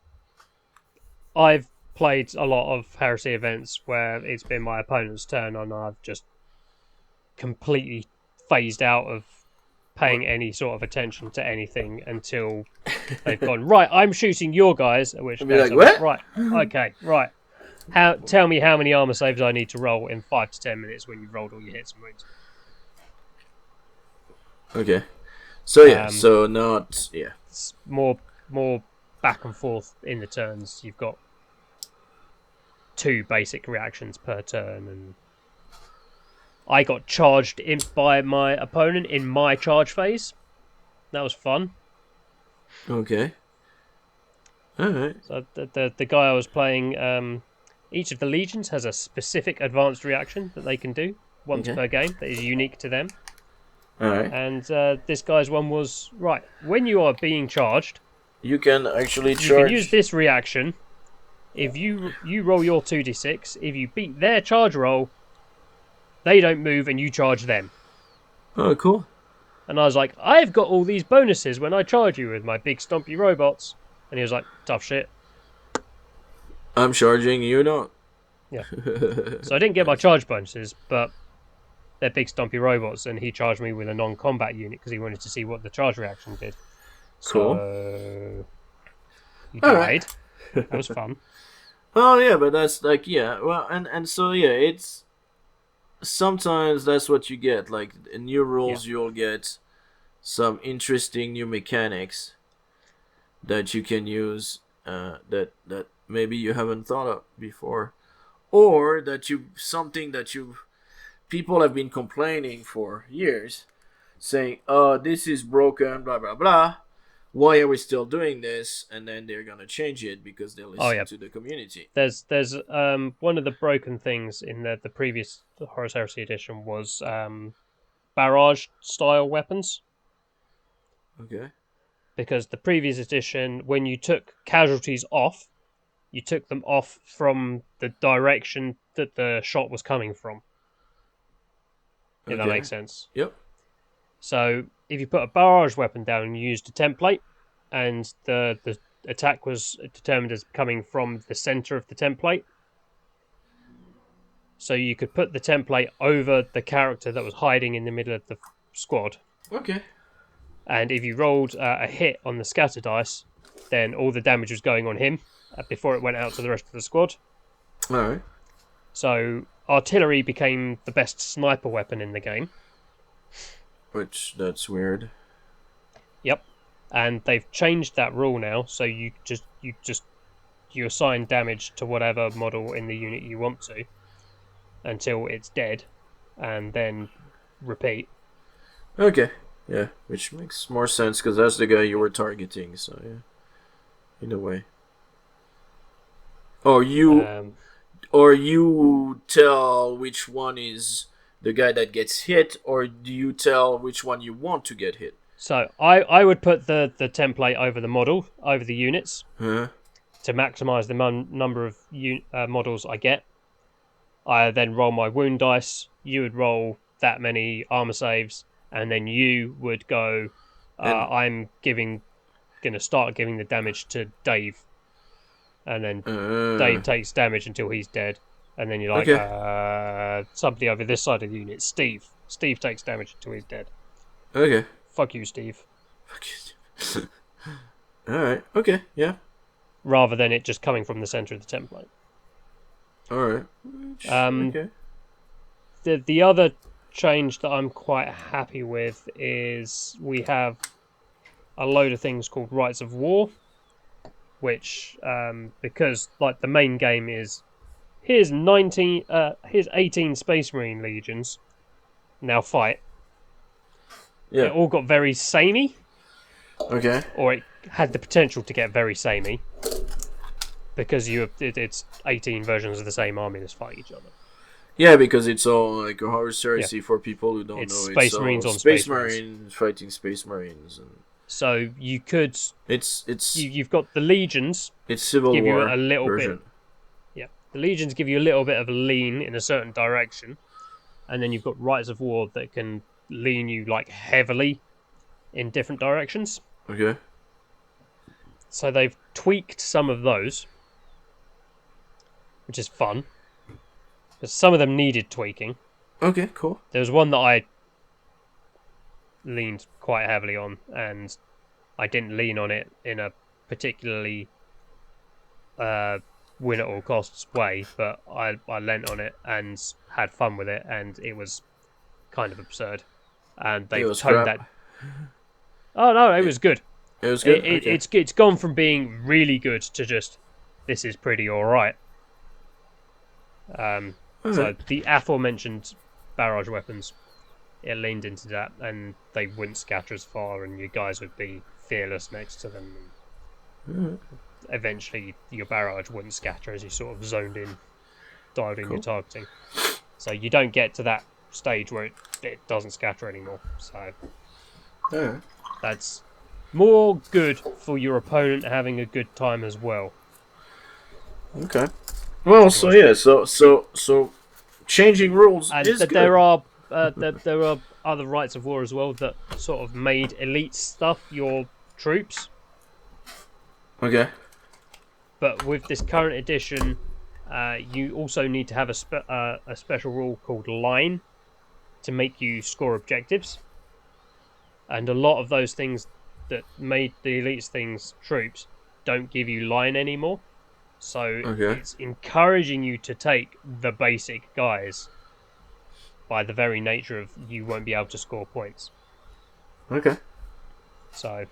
I've played a lot of Heresy events where it's been my opponent's turn and I've just completely phased out of paying any sort of attention to anything until they've gone, right, I'm shooting your guys, at which case I'm like, right, okay, right. Tell me how many armor saves I need to roll in 5 to 10 minutes when you've rolled all your hits and wounds. Okay. So it's more back and forth in the turns. You've got 2 basic reactions per turn, and I got charged by my opponent in my charge phase. That was fun. Okay. Alright. So the guy I was playing, each of the legions has a specific advanced reaction that they can do once per game that is unique to them. Alright. And this guy's one was, right, when you are being charged, you can actually charge. You can use this reaction. If you roll your 2d6, if you beat their charge roll, they don't move and you charge them. Oh, cool. And I was like, I've got all these bonuses when I charge you with my big stompy robots. And he was like, tough shit. I'm charging, you not. Yeah. So I didn't get my charge bonuses, but they're big stompy robots, and he charged me with a non-combat unit because he wanted to see what the charge reaction did. Cool. So he died. Right. That was fun. Oh yeah, but that's like, yeah, well, and so yeah, it's sometimes that's what you get. Like in new rules, you'll get some interesting new mechanics that you can use that maybe you haven't thought of before, or that people have been complaining for years, saying, "Oh, this is broken, blah blah blah. Why are we still doing this?" And then they're gonna change it because they listen to the community. There's one of the broken things in the previous Horus Heresy edition was barrage style weapons. Okay. Because the previous edition, when you took casualties off, you took them off from the direction that the shot was coming from. If that makes sense. Yep. So if you put a barrage weapon down and you used a template, and the attack was determined as coming from the center of the template, so you could put the template over the character that was hiding in the middle of the squad. Okay. And if you rolled a hit on the scatter dice, then all the damage was going on him before it went out to the rest of the squad. Alright. So artillery became the best sniper weapon in the game. Which, that's weird. And they've changed that rule now, so you assign damage to whatever model in the unit you want to until it's dead, and then repeat. Okay. Yeah, which makes more sense because that's the guy you were targeting. So yeah, in a way. Or you tell which one is the guy that gets hit, or do you tell which one you want to get hit? So I would put the template over the model, over the units, Huh? to maximise the number of models I get. I then roll my wound dice. You would roll that many armor saves, and then you would go. I'm gonna start giving the damage to Dave, and then Dave takes damage until he's dead, and then you're like, okay. Somebody over this side of the unit, Steve. Steve takes damage until he's dead. Okay. Fuck you, Steve. Fuck you. Alright, okay, yeah. Rather than it just coming from the centre of the template. Alright. Okay. The other change that I'm quite happy with is we have a load of things called Rights of War, which, because like the main game is here's 18 Space Marine legions, now fight. Yeah. It all got very samey. Okay. Or it had the potential to get very samey. Because it's 18 versions of the same army that fight each other. Yeah, because it's all like a horror heresy for people who don't know. Space Marines on Space Marines fighting Space Marines. And so you could... You've got the Legions. It's Civil give War you a little version. bit. Yeah. The Legions give you a little bit of a lean in a certain direction. And then you've got Rights of War that can lean you like heavily in different directions. Okay. So they've tweaked some of those, which is fun. Because some of them needed tweaking. Okay, cool. There was one that I leaned quite heavily on, and I didn't lean on it in a particularly win at all costs way, but I leant on it and had fun with it, and it was kind of absurd. And they've toned that. Oh no, it was good. It was good. It's gone from being really good to just this is pretty alright. So the aforementioned barrage weapons, it leaned into that, and they wouldn't scatter as far, and you guys would be fearless next to them. And eventually, your barrage wouldn't scatter as you sort of zoned in, dialed in your targeting. So you don't get to that stage where it doesn't scatter anymore. So that's more good for your opponent having a good time as well. Okay. Well, so yeah, so changing rules and is good. There are other Rights of War as well that sort of made elite stuff your troops. Okay. But with this current edition, you also need to have a special rule called line to make you score objectives. And a lot of those things that made the elites things troops don't give you line anymore. So it's encouraging you to take the basic guys by the very nature of you won't be able to score points. Okay. So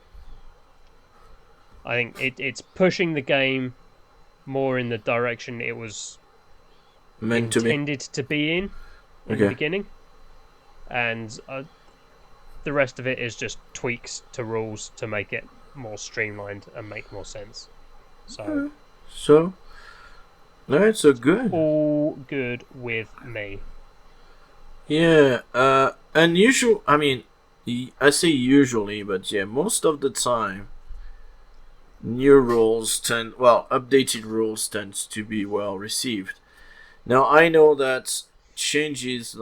I think it's pushing the game more in the direction it was intended to be in the beginning. And the rest of it is just tweaks to rules to make it more streamlined and make more sense. So that's so good. All good with me. Yeah, and I say usually, but yeah, most of the time, updated rules tends to be well received. Now, I know that change is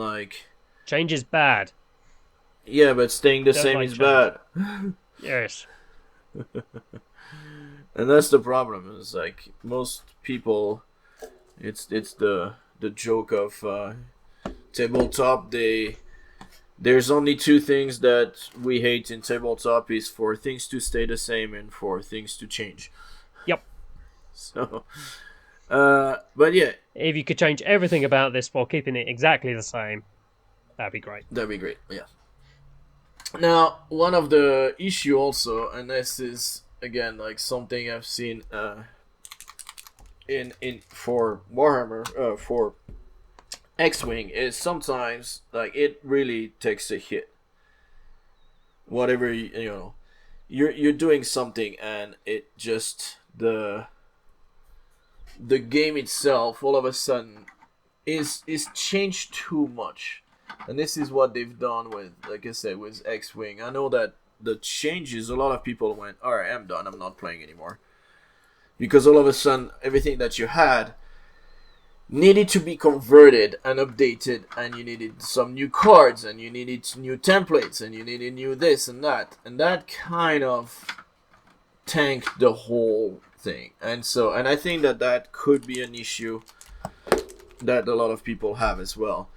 bad. Yeah, but staying the same is bad. Yes. And that's the problem. It's like most people, it's the joke of tabletop. There's only two things that we hate in tabletop: is for things to stay the same and for things to change. Yep. So, but yeah, if you could change everything about this while keeping it exactly the same, that'd be great. That'd be great. Yeah. Now, one of the issue also, and this is again like something I've seen in for Warhammer for X-Wing, is sometimes like it really takes a hit. Whatever you're doing something and it just the the game itself all of a sudden is changed too much. And this is what they've done with, like I said, with X-Wing. I know that the changes, a lot of people went, alright, I'm done, I'm not playing anymore. Because all of a sudden, everything that you had needed to be converted and updated, and you needed some new cards, and you needed new templates, and you needed new this and that. And that kind of tanked the whole thing. And I think that could be an issue that a lot of people have as well.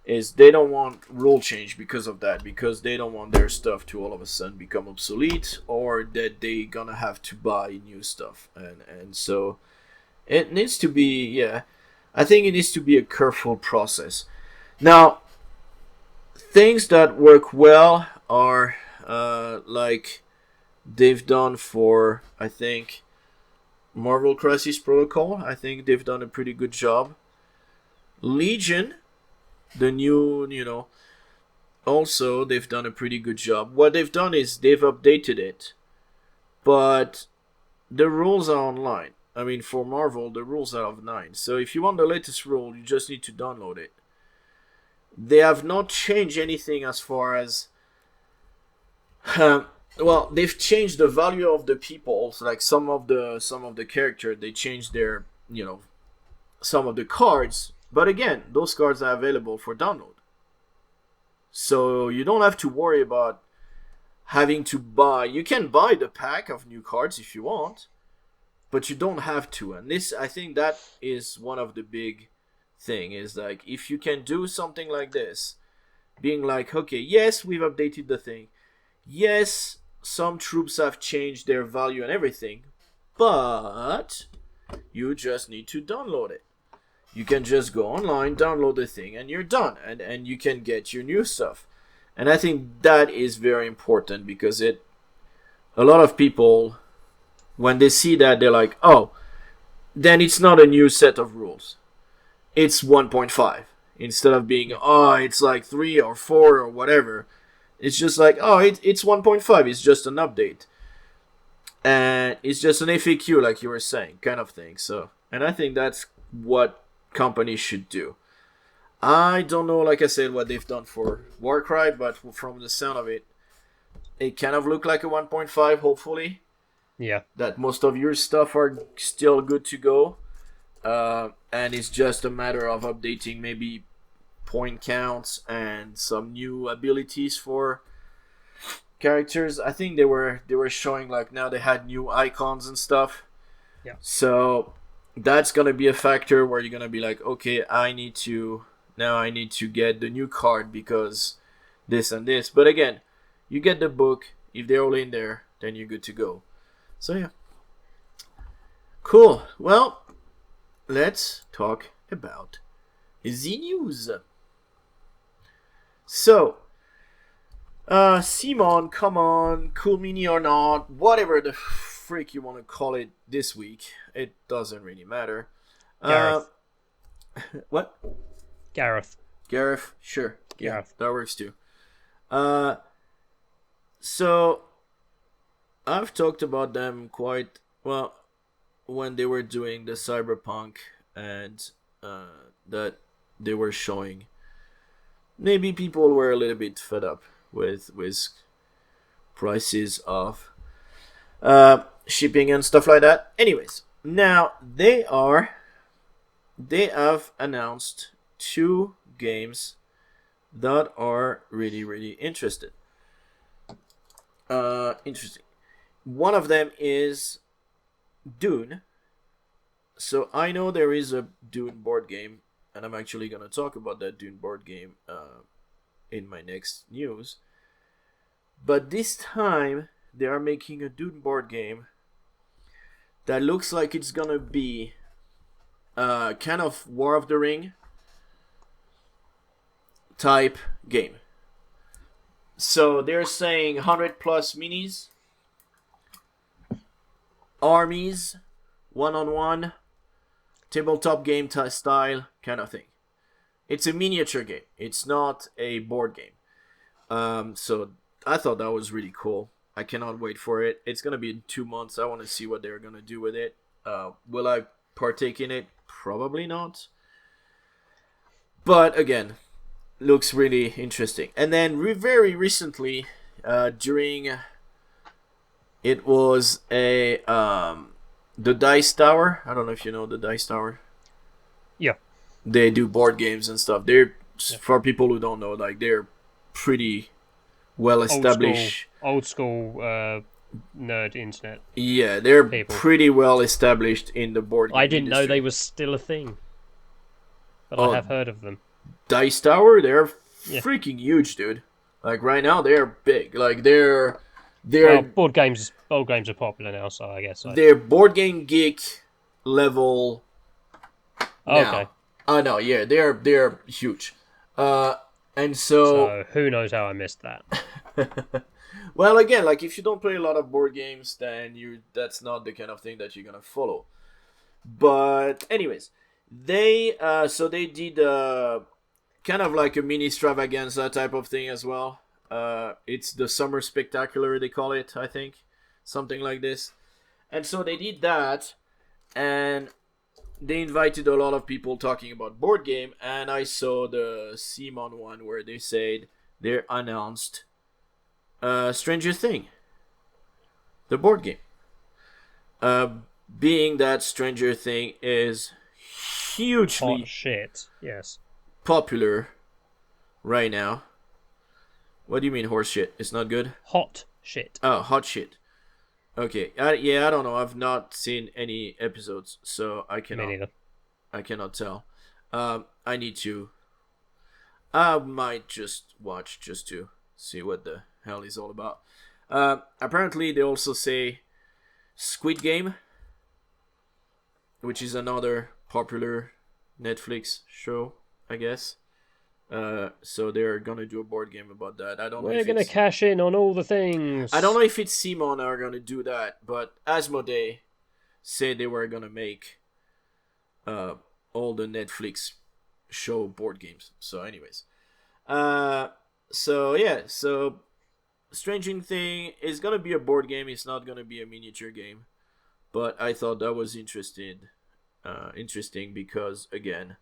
Is they don't want rule change because of that, because they don't want their stuff to all of a sudden become obsolete, or that they gonna have to buy new stuff, and so it needs to be, I think it needs to be a careful process. Now, things that work well are like they've done for, I think, Marvel Crisis Protocol. I think they've done a pretty good job. Legion, the new, also they've done a pretty good job. What they've done is they've updated it, but the rules are online. I mean, for Marvel, the rules are of 9. So if you want the latest rule, you just need to download it. They have not changed anything as far as well, they've changed the value of the people. So like some of the character, they changed their, some of the cards. But again, those cards are available for download. So you don't have to worry about having to buy. You can buy the pack of new cards if you want, but you don't have to. And this, I think that is one of the big thing, is like, if you can do something like this, being like, okay, yes, we've updated the thing. Yes, some troops have changed their value and everything, but you just need to download it. You can just go online, download the thing, and you're done. And you can get your new stuff. And I think that is very important, because a lot of people, when they see that, they're like, oh, then it's not a new set of rules. It's 1.5. Instead of being, oh, it's like 3 or 4 or whatever. It's just like, oh, it's 1.5. It's just an update. And it's just an FAQ, like you were saying, kind of thing. So, and I think that's what companies should do. I don't know, like I said, what they've done for Warcry, but from the sound of it, it kind of looked like a 1.5, hopefully. Yeah. That most of your stuff are still good to go. And it's just a matter of updating maybe point counts and some new abilities for characters. I think they were showing, like, now they had new icons and stuff. Yeah. So that's gonna be a factor where you're gonna be like, okay, I need to get the new card because this and this. But again, you get the book. If they're all in there, then you're good to go. So yeah. Cool. Well, let's talk about the news. So, Simon, come on, cool mini or not, whatever the freak you want to call it this week, it doesn't really matter. Gareth. What? Gareth, sure. Yeah, Gareth. that works too. So, I've talked about them quite well when they were doing the Cyberpunk, and that they were showing. Maybe people were a little bit fed up with prices of shipping and stuff like that. Anyways, now they have announced 2 games that are really, really interesting. One of them is Dune. So I know there is a Dune board game, and I'm actually going to talk about that Dune board game in my next news. But this time, they are making a Dune board game that looks like it's going to be kind of War of the Ring type game. So they're saying 100 plus minis, armies, one-on-one, tabletop game style kind of thing. It's a miniature game. It's not a board game. So I thought that was really cool. I cannot wait for it. It's going to be in 2 months. I want to see what they're going to do with it. Will I partake in it? Probably not. But again, looks really interesting. And then very recently, during it was a the Dice Tower. I don't know if you know the Dice Tower. Yeah. They do board games and stuff. They're for people who don't know, like they're pretty well established. Old school nerd internet. Yeah, they're people. Pretty well established in the board game I didn't industry. know they were still a thing, but I have heard of them. Dice Tower, they're freaking huge, dude. Like right now, they're big. Like they're well, board games are popular now, so I guess they're board game geek level. Now. Okay. Oh no, yeah, they're huge. And so who knows how I missed that? Well, again, like if you don't play a lot of board games, then that's not the kind of thing that you're gonna follow. But anyways, they did kind of like a mini extravaganza type of thing as well. It's the Summer Spectacular, they call it, I think, something like this. And so they did that, and they invited a lot of people talking about board game, and I saw the Simon one where they said they announced Stranger Thing, the board game. Being that Stranger Thing is hugely hot shit, yes, popular right now. What do you mean horse shit? It's not good? Hot shit. Oh, hot shit. Okay, I don't know. I've not seen any episodes, so I cannot. Me neither. I cannot tell. I need to. I might just watch just to see what the hell is all about. Apparently, they also say Squid Game, which is another popular Netflix show, I guess. So they're gonna do a board game about that. I don't know. We're gonna cash in on all the things. I don't know if it's Simon are gonna do that, but Asmodee said they were gonna make all the Netflix show board games. So, anyways, so Stranger Thing is gonna be a board game. It's not gonna be a miniature game, but I thought that was interesting because again,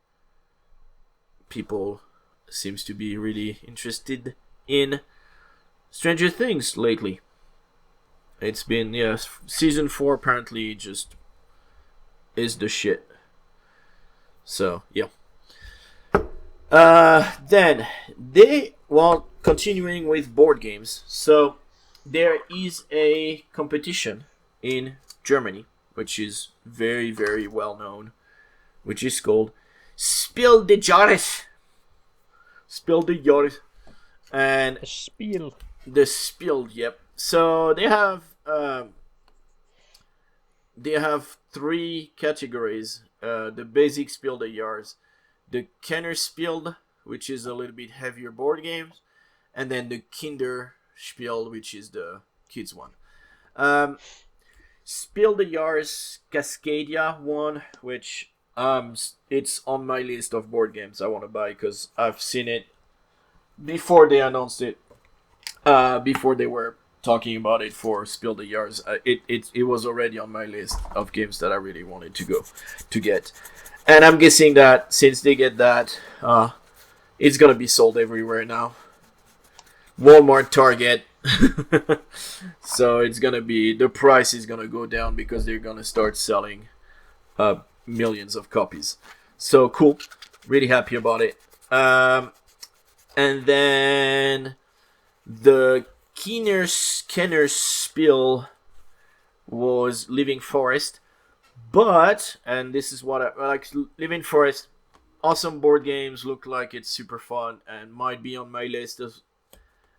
people seems to be really interested in Stranger Things lately. It's been season 4 apparently just is the shit. So yeah. Then continuing with board games. So there is a competition in Germany, which is very, very well known, which is called Spiel des Jahres. Spiel des Jahres. And the Spiel, yep. So they have 3 categories. The basic Spiel des Jahres, the Kenner Spiel, which is a little bit heavier board games, and then the Kinder Spiel, which is the kids one. Spiel des Jahres Cascadia one, which it's on my list of board games I want to buy because I've seen it before they announced it. Before they were talking about it for Spiel des Jahres, it was already on my list of games that I really wanted to get. And I'm guessing that since they get that, it's gonna be sold everywhere now. Walmart, Target. So it's gonna be, the price is gonna go down because they're gonna start selling millions of copies. So cool, really happy about it. And then the Kenner Spiel was Living Forest, but, and this is what I like, Living Forest, awesome board games, look like it's super fun and might be on my list.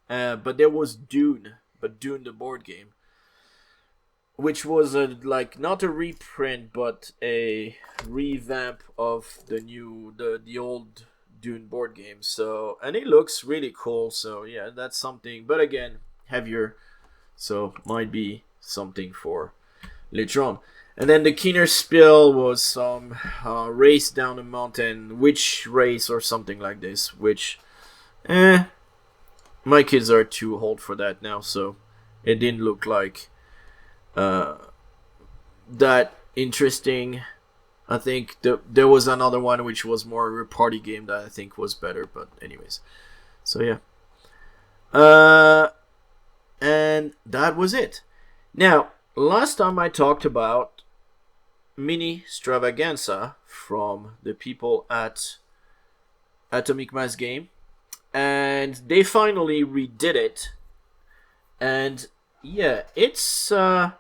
But there was Dune the board game, which was not a reprint but a revamp of the old Dune board game. So, and it looks really cool. So yeah, that's something. But again, heavier, so might be something for later on. And then the Kenner Spiel was some race down a mountain, witch race or something like this. Which, my kids are too old for that now, so it didn't look like that interesting. I think there was another one which was more of a party game that I think was better. But anyways, so yeah. And that was it. Now, last time I talked about Mini Stravaganza from the people at Atomic Mass Game, and they finally redid it. And yeah, it's so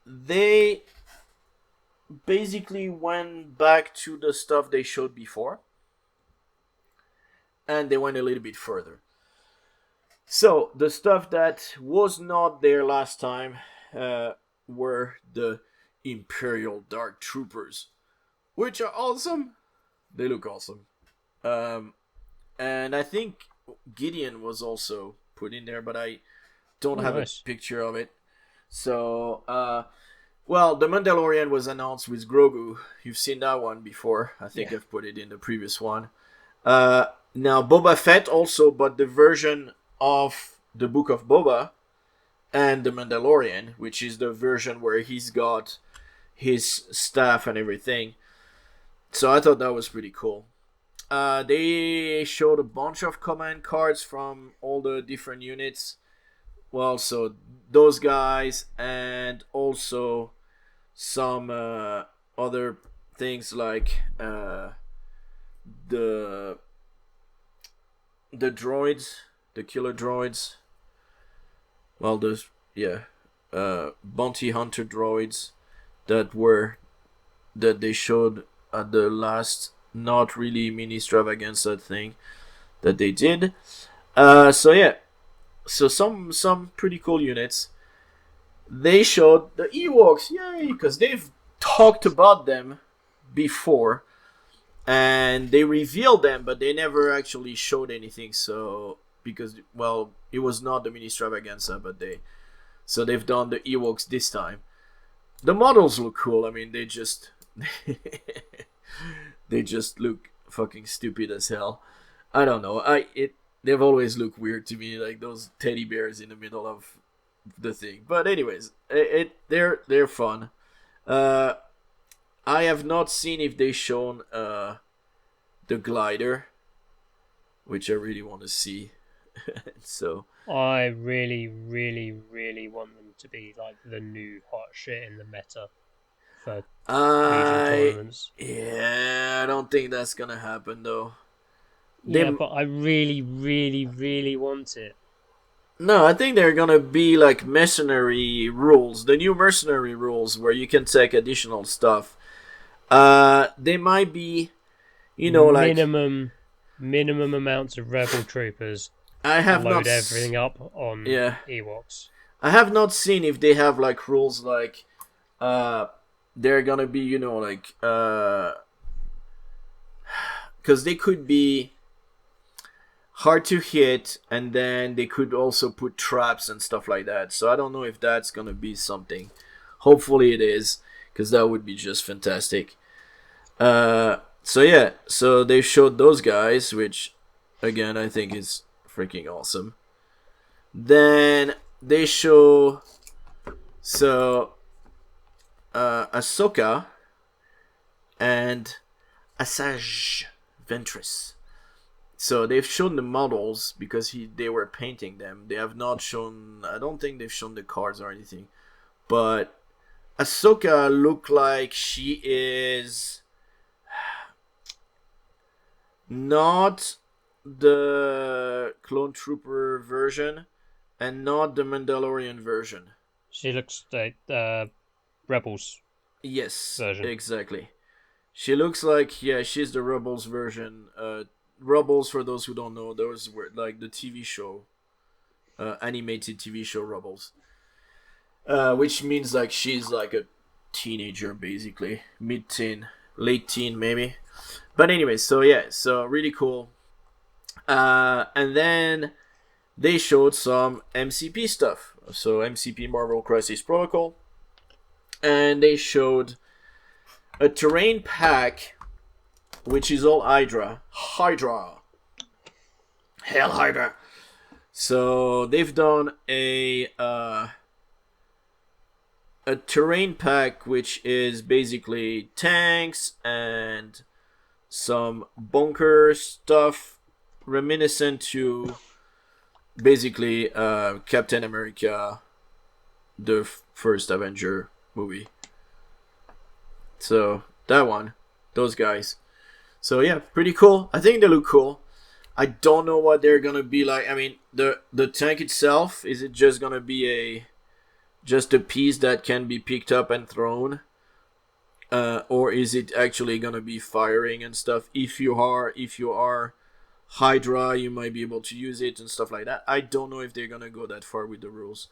they basically went back to the stuff they showed before, and they went a little bit further. So the stuff that was not there last time were the Imperial Dark Troopers, which are awesome. They look awesome. And I think Gideon was also put in there, but I don't have nice. a picture of it. So, well, the Mandalorian was announced with Grogu. You've seen that one before. I think I've put it in the previous one. Now, Boba Fett also, but the version of the Book of Boba and the Mandalorian, which is the version where he's got his staff and everything. So I thought that was pretty cool. They showed a bunch of command cards from all the different units. Well, so those guys, and also some other things like the droids, the killer droids. Well, those bounty hunter droids that they showed at the last not really mini extravaganza thing that they did. So yeah, so some pretty cool units. They showed the Ewoks, yay, because they've talked about them before, and they revealed them, but they never actually showed anything. So because it was not the mini extravaganza, but they've done the Ewoks this time. The models look cool. I mean, they just they just look fucking stupid as hell. I don't know. They've always looked weird to me, like those teddy bears in the middle of the thing. But anyways, they're fun. I have not seen if they shown the glider, which I really want to see. So I really, really, really want them to be like the new hot shit in the meta for Legion tournaments. Yeah, I don't think that's gonna happen though. Yeah, but I really, really, really want it. No, I think they're gonna be like mercenary rules, the new mercenary rules where you can take additional stuff. They might be, minimum amounts of rebel troopers. I have load not everything up on Ewoks. I have not seen if they have like rules like they're gonna be because they could be hard to hit, and then they could also put traps and stuff like that. So I don't know if that's gonna be something. Hopefully it is, because that would be just fantastic. So yeah, so they showed those guys, which again I think is freaking awesome. Then they show Ahsoka and Asajj Ventress. So they've shown the models because they were painting them. They have not shown. I don't think they've shown the cards or anything. But Ahsoka looked like she is not the Clone Trooper version and not the Mandalorian version. She looks like Rebels. Yes, version. Exactly. She looks like she's the Rebels version. Rebels, for those who don't know, those were like the TV show, animated TV show Rebels, which means like she's like a teenager basically, mid-teen, late teen maybe. But anyway, so really cool. And then they showed some MCP stuff. So MCP Marvel Crisis Protocol, and they showed a terrain pack, which is all Hydra. Hell Hydra. So they've done a a terrain pack which is basically tanks and some bunker stuff reminiscent to basically Captain America, the first Avenger movie. So that one, those guys. So yeah, pretty cool. I think they look cool. I don't know what they're gonna be like. I mean, the tank itself, is it just gonna be just a piece that can be picked up and thrown, or is it actually gonna be firing and stuff? If you are Hydra, you might be able to use it and stuff like that. I don't know if they're gonna go that far with the rules.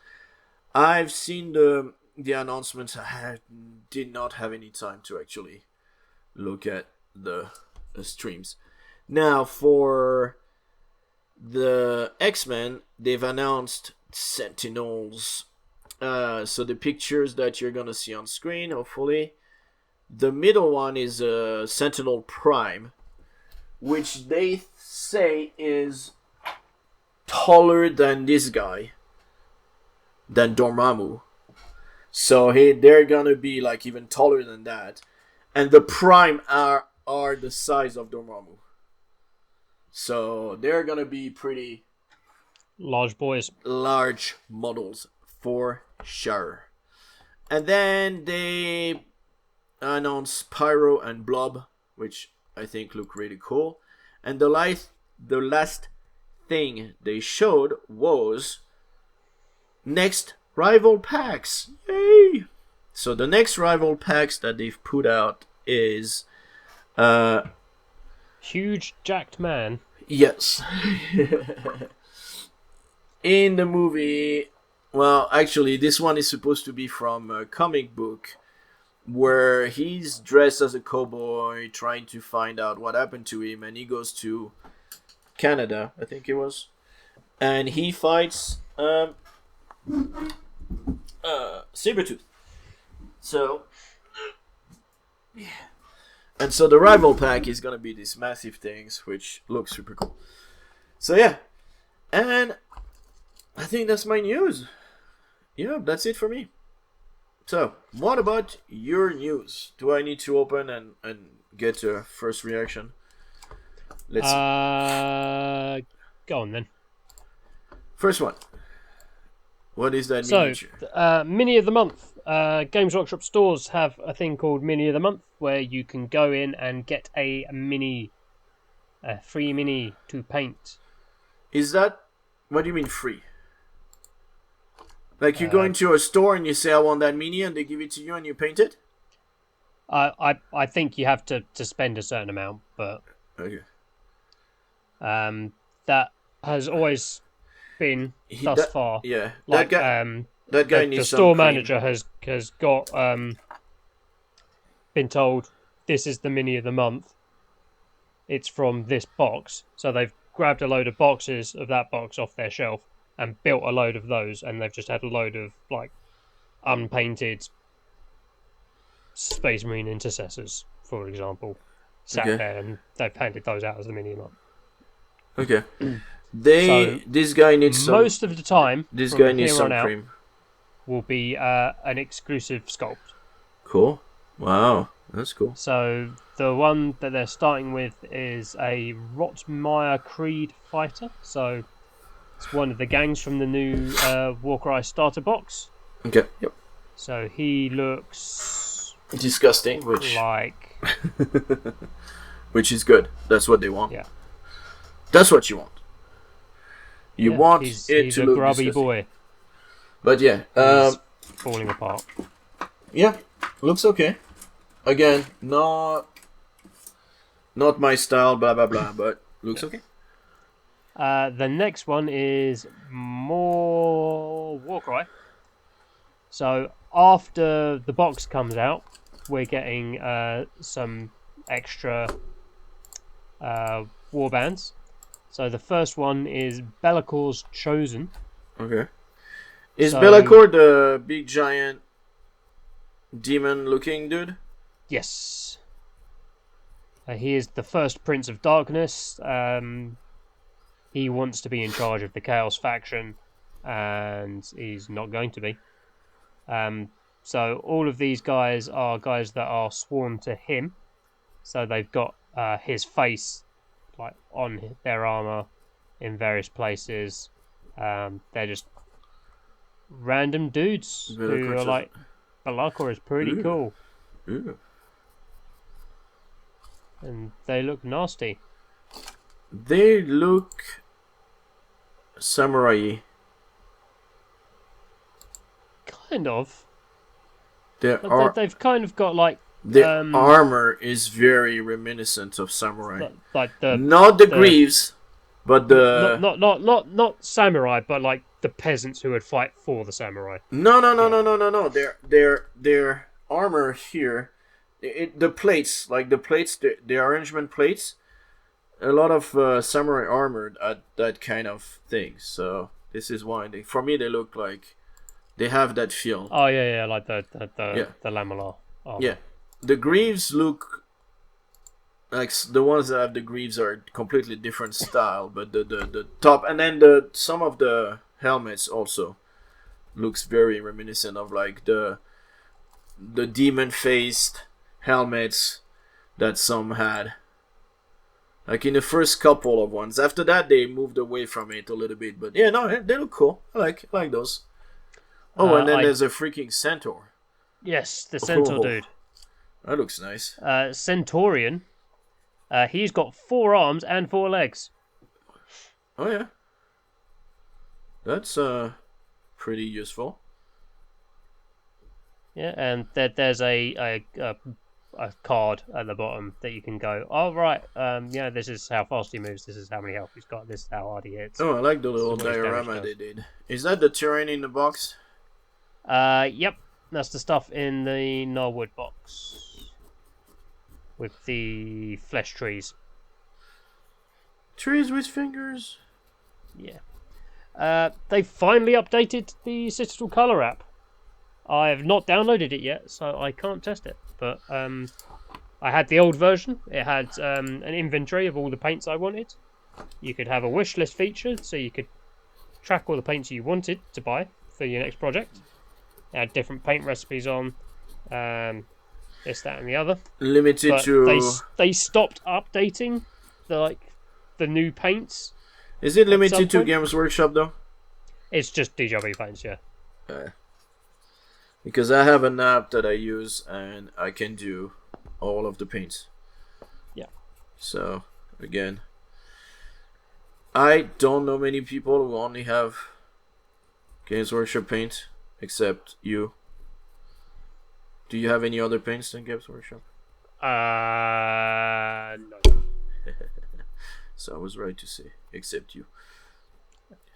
I've seen the announcements. I did not have any time to actually look at the streams. Now for the X-Men, they've announced Sentinels. So the pictures that you're gonna see on screen, hopefully, the middle one is Sentinel Prime, which they say is taller than this guy, than Dormammu. So they're gonna be like even taller than that, and the Prime are the size of Dormammu. So they're gonna be pretty large boys, large models for sure. And then they announced Pyro and Blob, which I think look really cool. And the last thing they showed was next rival packs. Yay! So the next rival packs that they've put out is huge jacked man. Yes. In the movie, well, actually, this one is supposed to be from a comic book where he's dressed as a cowboy trying to find out what happened to him, and he goes to Canada, I think it was, and he fights Sabretooth. So, yeah. And so the rival pack is gonna be these massive things, which looks super cool. So yeah, and I think that's my news. Yeah, that's it for me. So, what about your news? Do I need to open and get a first reaction? Let's see. Go on then. First one. What is that miniature? So, Mini of the Month. Games Workshop stores have a thing called Mini of the Month, where you can go in and get a free mini to paint. Is that, what do you mean free? Like you go into a store and you say I want that mini and they give it to you and you paint it? I think you have to spend a certain amount, but okay. That has always been thus far. Yeah, like that guy needs the some store cream. manager has got been told this is the mini of the month. It's from this box, so they've grabbed a load of boxes of that box off their shelf and built a load of those, and they've just had a load of like unpainted Space Marine intercessors, for example, sat there, and they've handed those out as the mini of the month. Okay. This guy needs some. Most of the time, this guy needs some cream. Will be an exclusive sculpt. Cool. Wow, that's cool. So the one that they're starting with is a Rotmire Creed fighter. So it's one of the gangs from the new Warcry starter box. Okay. Yep. So he looks disgusting, which like which is good. That's what they want. Yeah. That's what you want. You want he's to a look grubby disgusting. boy. But yeah, he's falling apart. Yeah, looks okay. Again, not my style, blah blah blah, but looks okay. The next one is more Warcry. So after the box comes out, we're getting some extra warbands. So the first one is Bellacor's Chosen. Okay. Is Be'lakor the big giant demon-looking dude? Yes. He is the first Prince of Darkness. He wants to be in charge of the Chaos faction, and he's not going to be. So all of these guys are guys that are sworn to him. So they've got his face like on their armor in various places. They're just random dudes who are like, Belakor is pretty cool. Ooh. And they look nasty. They look samurai-y. Kind of. They've kind of got like their armor is very reminiscent of samurai. Like not the greaves, but the not samurai, but like the peasants who would fight for the samurai. No. Their armor here, the plates, the arrangement plates, a lot of samurai armor, that kind of thing. So this is why for me they look like they have that feel. Oh yeah, like the lamellar. Oh. Yeah, the greaves look like the ones that have the greaves are completely different style, but the top and then some of the helmets also looks very reminiscent of like the demon faced helmets that some had. Like in the first couple of ones. After that, they moved away from it a little bit. But yeah, no, they look cool. I like those. Oh, and then there's a freaking centaur. Yes, the centaur dude. That looks nice. Centaurian. He's got 4 arms and 4 legs. Oh yeah. That's pretty useful. Yeah, and there's a card at the bottom that you can go, oh right, yeah, this is how fast he moves, this is how many health he's got, this is how hard he hits. Oh, I like the little diorama they did. Is that the terrain in the box? Yep, that's the stuff in the Gnarlwood box with the flesh trees. Trees with fingers. Yeah. They finally updated the Citadel Color app. I have not downloaded it yet, so I can't test it. But I had the old version. It had an inventory of all the paints I wanted. You could have a wish list feature, so you could track all the paints you wanted to buy for your next project. It had different paint recipes on, this, that, and the other. Limited but to. They stopped updating the new paints. Is it limited to Games Workshop though? It's just DJW paints, yeah. Because I have an app that I use and I can do all of the paints. Yeah. So, again, I don't know many people who only have Games Workshop paint, except you. Do you have any other paints than Games Workshop? No. So I was right to say, except you.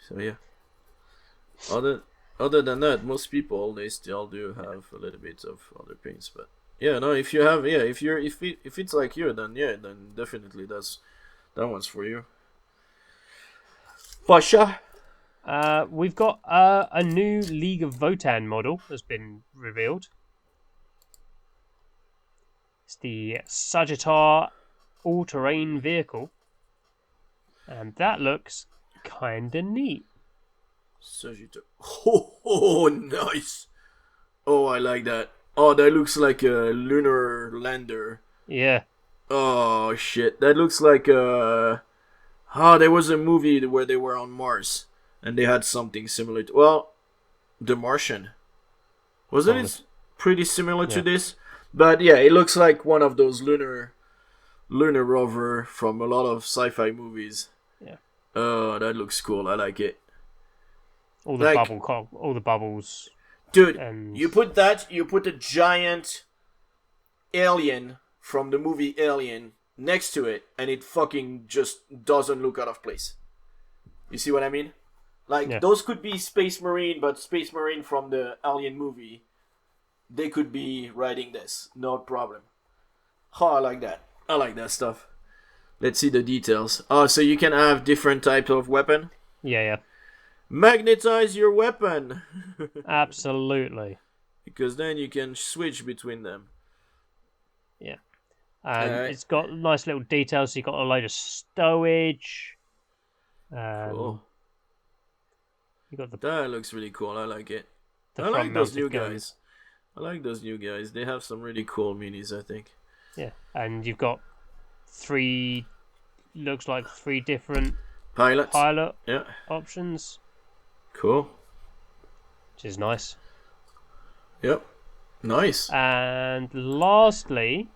So yeah. Other than that, most people, they still do have a little bit of other paints, but yeah, no. If you have, yeah, if it's like you, then yeah, then definitely that one's for you. Pasha. We've got a new League of Votann model has been revealed. It's the Sagittar all-terrain vehicle, and that looks kinda neat. Sagittar. Oh, nice. Oh, I like that. Oh, that looks like a lunar lander. Yeah. Oh, shit. That looks like there was a movie where they were on Mars, and they had something similar to... Well, The Martian. Wasn't it pretty similar to this? But yeah, it looks like one of those lunar rover from a lot of sci-fi movies. Yeah. Oh, that looks cool. I like it. All the bubbles. Dude, you put a giant alien from the movie Alien next to it, and it fucking just doesn't look out of place. You see what I mean? Those could be Space Marine, but Space Marine from the Alien movie, they could be riding this. No problem. Oh, I like that. I like that stuff. Let's see the details. Oh, so you can have different types of weapon? Yeah. Magnetize your weapon. Absolutely. Because then you can switch between them. Yeah. It's got nice little details. So you've got a load of stowage. Cool. You got that looks really cool. I like it. I like those new guys. I like those new guys. They have some really cool minis, I think. Yeah, and you've got looks like three different Pilots. pilot Yeah. options, Cool. which is nice. Yep. Nice. And lastly,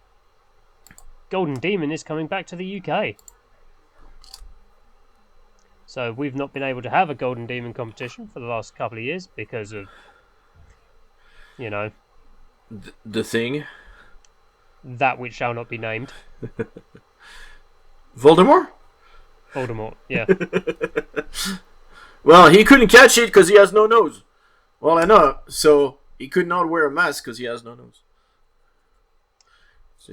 Golden Demon is coming back to the UK. So we've not been able to have a Golden Demon competition for the last couple of years because of, you know, the thing. that which shall not be named. Voldemort? Voldemort, yeah. Well, he couldn't catch it because he has no nose. Well, I know. So he could not wear a mask because he has no nose.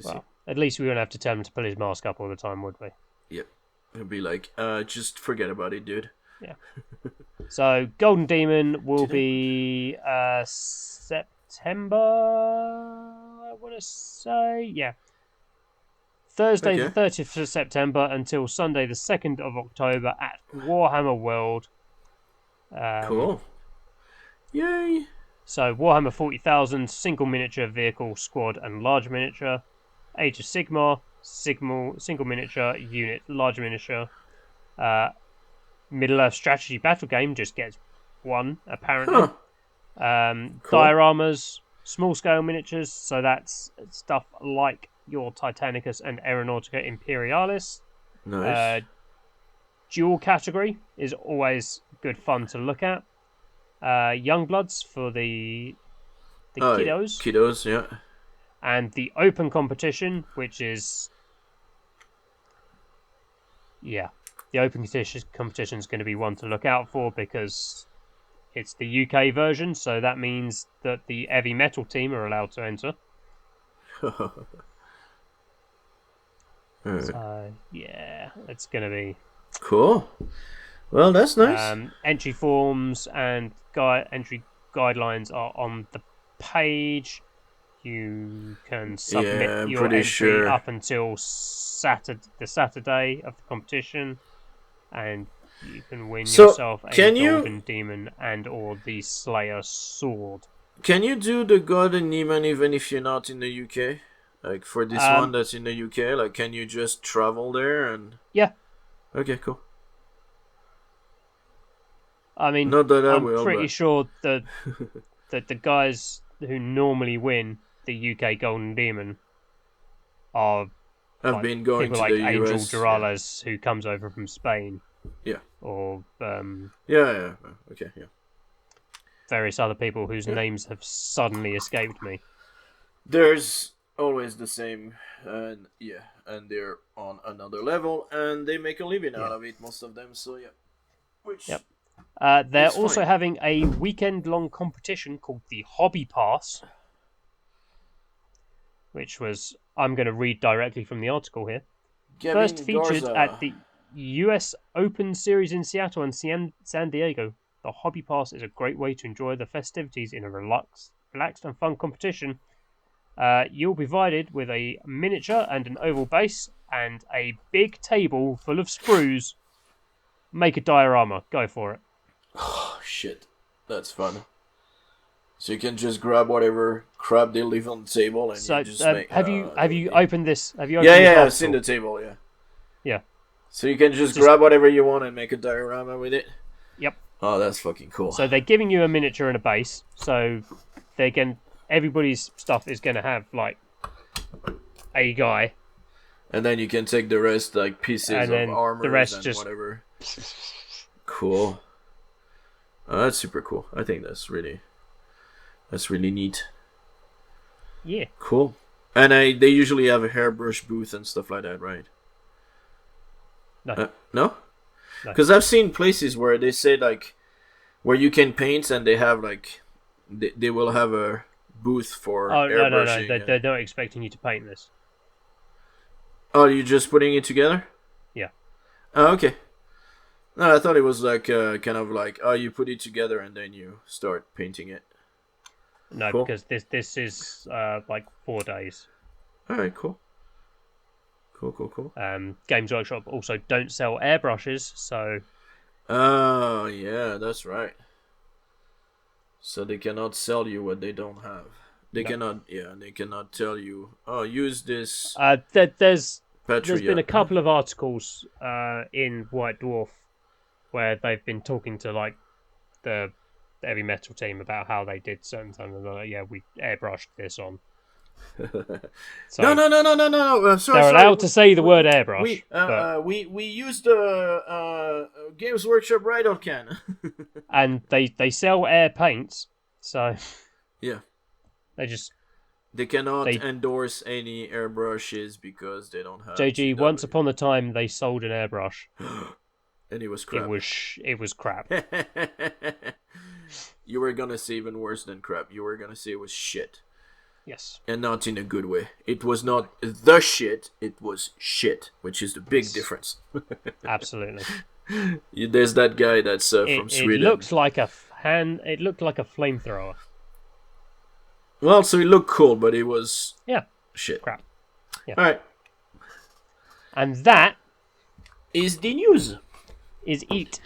Well, at least we wouldn't have to tell him to pull his mask up all the time, would we? Yep. He'll be like, just forget about it, dude. Yeah. So, Golden Demon will be September, I want to say. Yeah. Thursday the 30th of September until Sunday the 2nd of October at Warhammer World. Cool. Yay. So, Warhammer 40,000, single miniature, vehicle, squad, and large miniature. Age of Sigmar, single miniature, unit, large miniature. Middle-earth strategy battle game just gets one, apparently. Cool. Dioramas, small-scale miniatures, so that's stuff like your Titanicus and Aeronautica Imperialis. Nice. Dual category is always good fun to look at. Youngbloods for the kiddos. Kiddos, yeah. And the open competition, which is... Yeah, the open competition is going to be one to look out for because it's the UK version, so that means that the heavy metal team are allowed to enter. So, yeah, it's going to be... Cool. Well, that's nice. Entry forms and entry guidelines are on the page. You can submit your entry up until the Saturday of the competition, and you can win yourself a Golden Demon and or the Slayer sword. Can you do the Golden Demon even if you're not in the UK? Like for this one that's in the UK, like can you just travel there and? Yeah. Okay, cool. I mean, I'm pretty sure that the guys who normally win the UK Golden Demon have been going people to like the Angel US, Durales, who comes over from Spain. Yeah. Or yeah. Okay, yeah. Various other people whose names have suddenly escaped me. There's always the same, and they're on another level, and they make a living out of it, most of them. So yeah. Yep. They're also having a weekend-long competition called the Hobby Pass, which was... I'm going to read directly from the article here. First featured at the US Open Series in Seattle and San Diego, the Hobby Pass is a great way to enjoy the festivities in a relaxed and fun competition. You'll be provided with a miniature and an oval base and a big table full of sprues. Make a diorama. Go for it. Oh, shit. That's fun. So you can just grab whatever crap they leave on the table and you just make... Have you opened this? Have you opened this? Yeah, I've seen the table, yeah. Yeah. So you can just grab whatever you want and make a diorama with it? Yep. Oh, that's fucking cool. So they're giving you a miniature and a base, so everybody's stuff is going to have, like, a guy. And then you can take the rest, like, pieces of armor and whatever. Cool. Oh, that's super cool. I think that's really neat. Yeah. Cool. And they usually have a hairbrush booth and stuff like that, right? No. No? Because I've seen places where they say, like, where you can paint and they have, like, they will have a booth for airbrushing. No. They're not expecting you to paint this. Oh, you're just putting it together? Yeah. Oh, okay. No, I thought it was like kind of like, you put it together and then you start painting it. No, cool. Because this is like 4 days. Alright, cool. Cool. Games Workshop also don't sell airbrushes, so... Oh, yeah, that's right. So they cannot sell you what they don't have. They cannot. Yeah, they cannot tell you. Oh, use this. There's Patriot. been a couple of articles in White Dwarf where they've been talking to like the heavy metal team about how they did certain things. And they're like, yeah, we airbrushed this on. So No. Sorry, they're allowed to say the word airbrush. We used the Games Workshop Ride-Out can. And they sell air paints, so yeah, they cannot endorse any airbrushes because they don't have. JG, once upon a time they sold an airbrush, and it was crap. It was crap. You were gonna say even worse than crap. You were gonna say it was shit. Yes. And not in a good way. It was not the shit, it was shit, which is the big difference. Absolutely. There's that guy that's from Sweden. It looks like it looked like a flamethrower. Well, so it looked cool, but it was shit. Crap. Yeah. Alright. And that is the news. Is it.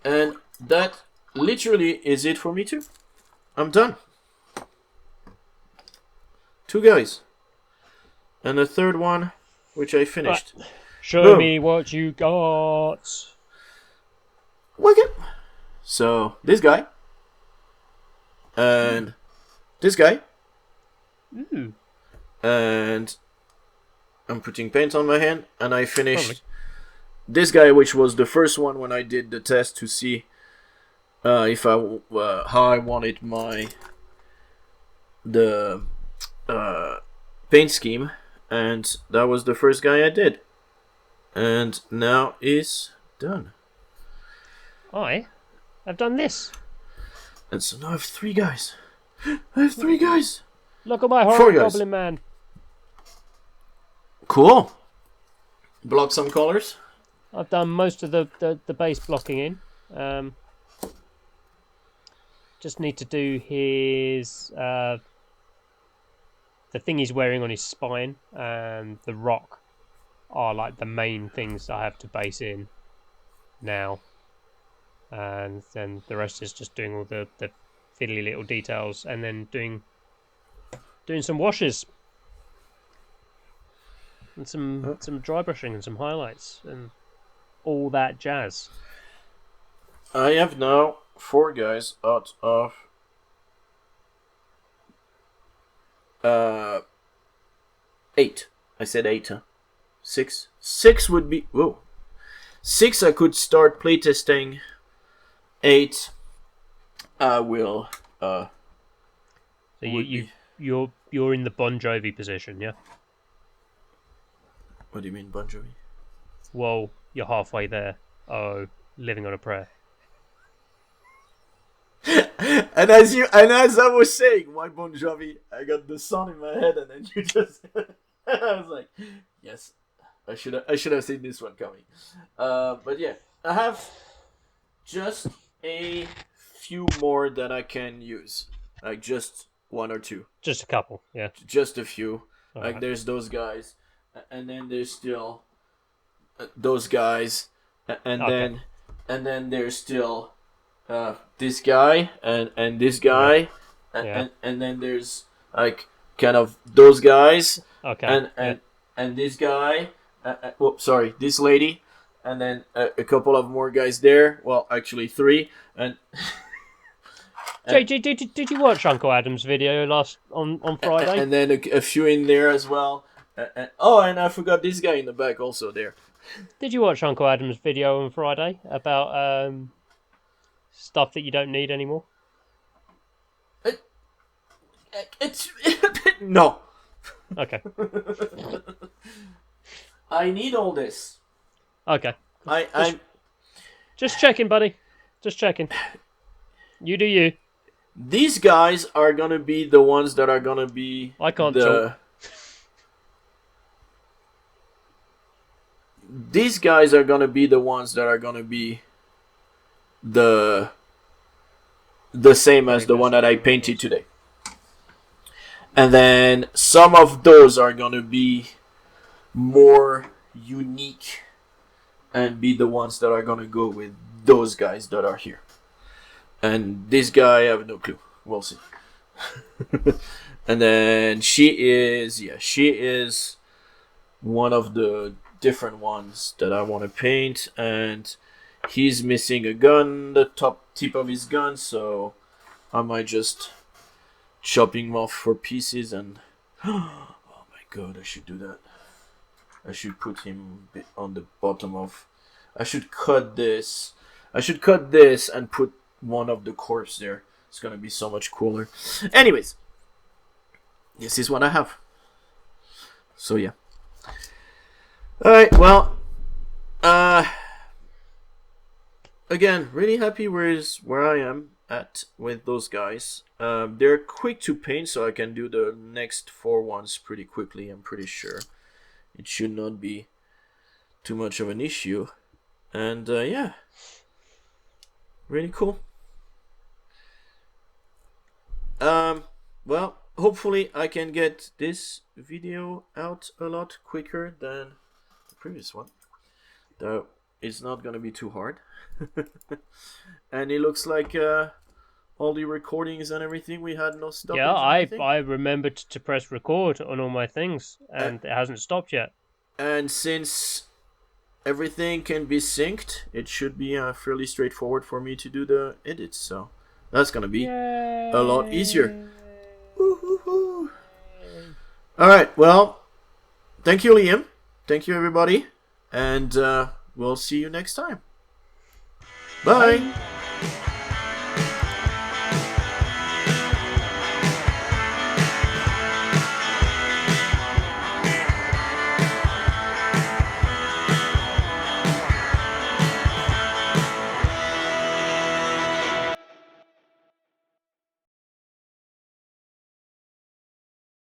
And that literally is it for me too. I'm done. 2 guys. And a third one, which I finished. Right. Show me what you got. Okay. So, this guy. And this guy. Ooh. And I'm putting paint on my hand. And I finished this guy, which was the first one when I did the test to see if how I wanted the paint scheme, and that was the first guy I did, and now is done. I have done this, and so now I have 3 guys. I have 3 guys. Look at my horror goblin man. Cool. Block some colors. I've done most of the base blocking in. Just need to do his the thing he's wearing on his spine and the rock are like the main things I have to base in now, and then the rest is just doing all the fiddly little details and then doing some washes and some dry brushing and some highlights and all that jazz. I have now 4 guys out of 8. I said 8, huh? 6. 6 would be... Whoa. 6 I could start playtesting. 8 I will... So you're in the Bon Jovi position, yeah? What do you mean, Bon Jovi? Well, you're halfway there. Oh, living on a prayer. and as I was saying, why Bon Jovi? I got the song in my head, and then you just... I was like, yes, I should have seen this one coming. But yeah, I have just a few more that I can use, like just 1 or 2. Just a couple, yeah. Just a few. All like right. There's those guys, and then there's still those guys, and then there's still this guy and this guy, and then there's like kind of those guys, and this guy, sorry, this lady, and then a couple of more guys there. Well, actually 3, and. JG, did you watch Uncle Adam's video on Friday? And then a few in there as well. And I forgot this guy in the back also there. Did you watch Uncle Adam's video on Friday about stuff that you don't need anymore? It's no. Okay. I need all this. Okay. I'm just checking, buddy. Just checking. You do you. These guys are gonna be the ones that are gonna be. I can't talk. These guys are gonna be the ones that are gonna be the same as the one that I painted today. And then some of those are gonna be more unique and be the ones that are gonna go with those guys that are here. And this guy, I have no clue. We'll see. And then she is one of the different ones that I want to paint, and he's missing a gun, the top tip of his gun, so I might just chop him off for pieces and oh my god, I should do that. I should put him on the bottom of... I should cut this and put one of the corpse there. It's gonna be so much cooler. Anyways, this is what I have. So yeah. Alright, well, again, really happy where I am at with those guys. They're quick to paint, so I can do the next 4 ones pretty quickly, I'm pretty sure. It should not be too much of an issue. And yeah, really cool. Well, hopefully I can get this video out a lot quicker than the previous one. Though it's not gonna be too hard. And it looks like all the recordings and everything, we had no stoppage. Yeah, I remembered to press record on all my things, and it hasn't stopped yet. And since everything can be synced, it should be fairly straightforward for me to do the edits, so that's gonna be a lot easier. Alright, well, thank you, Liam. Thank you, everybody. And we'll see you next time. Bye.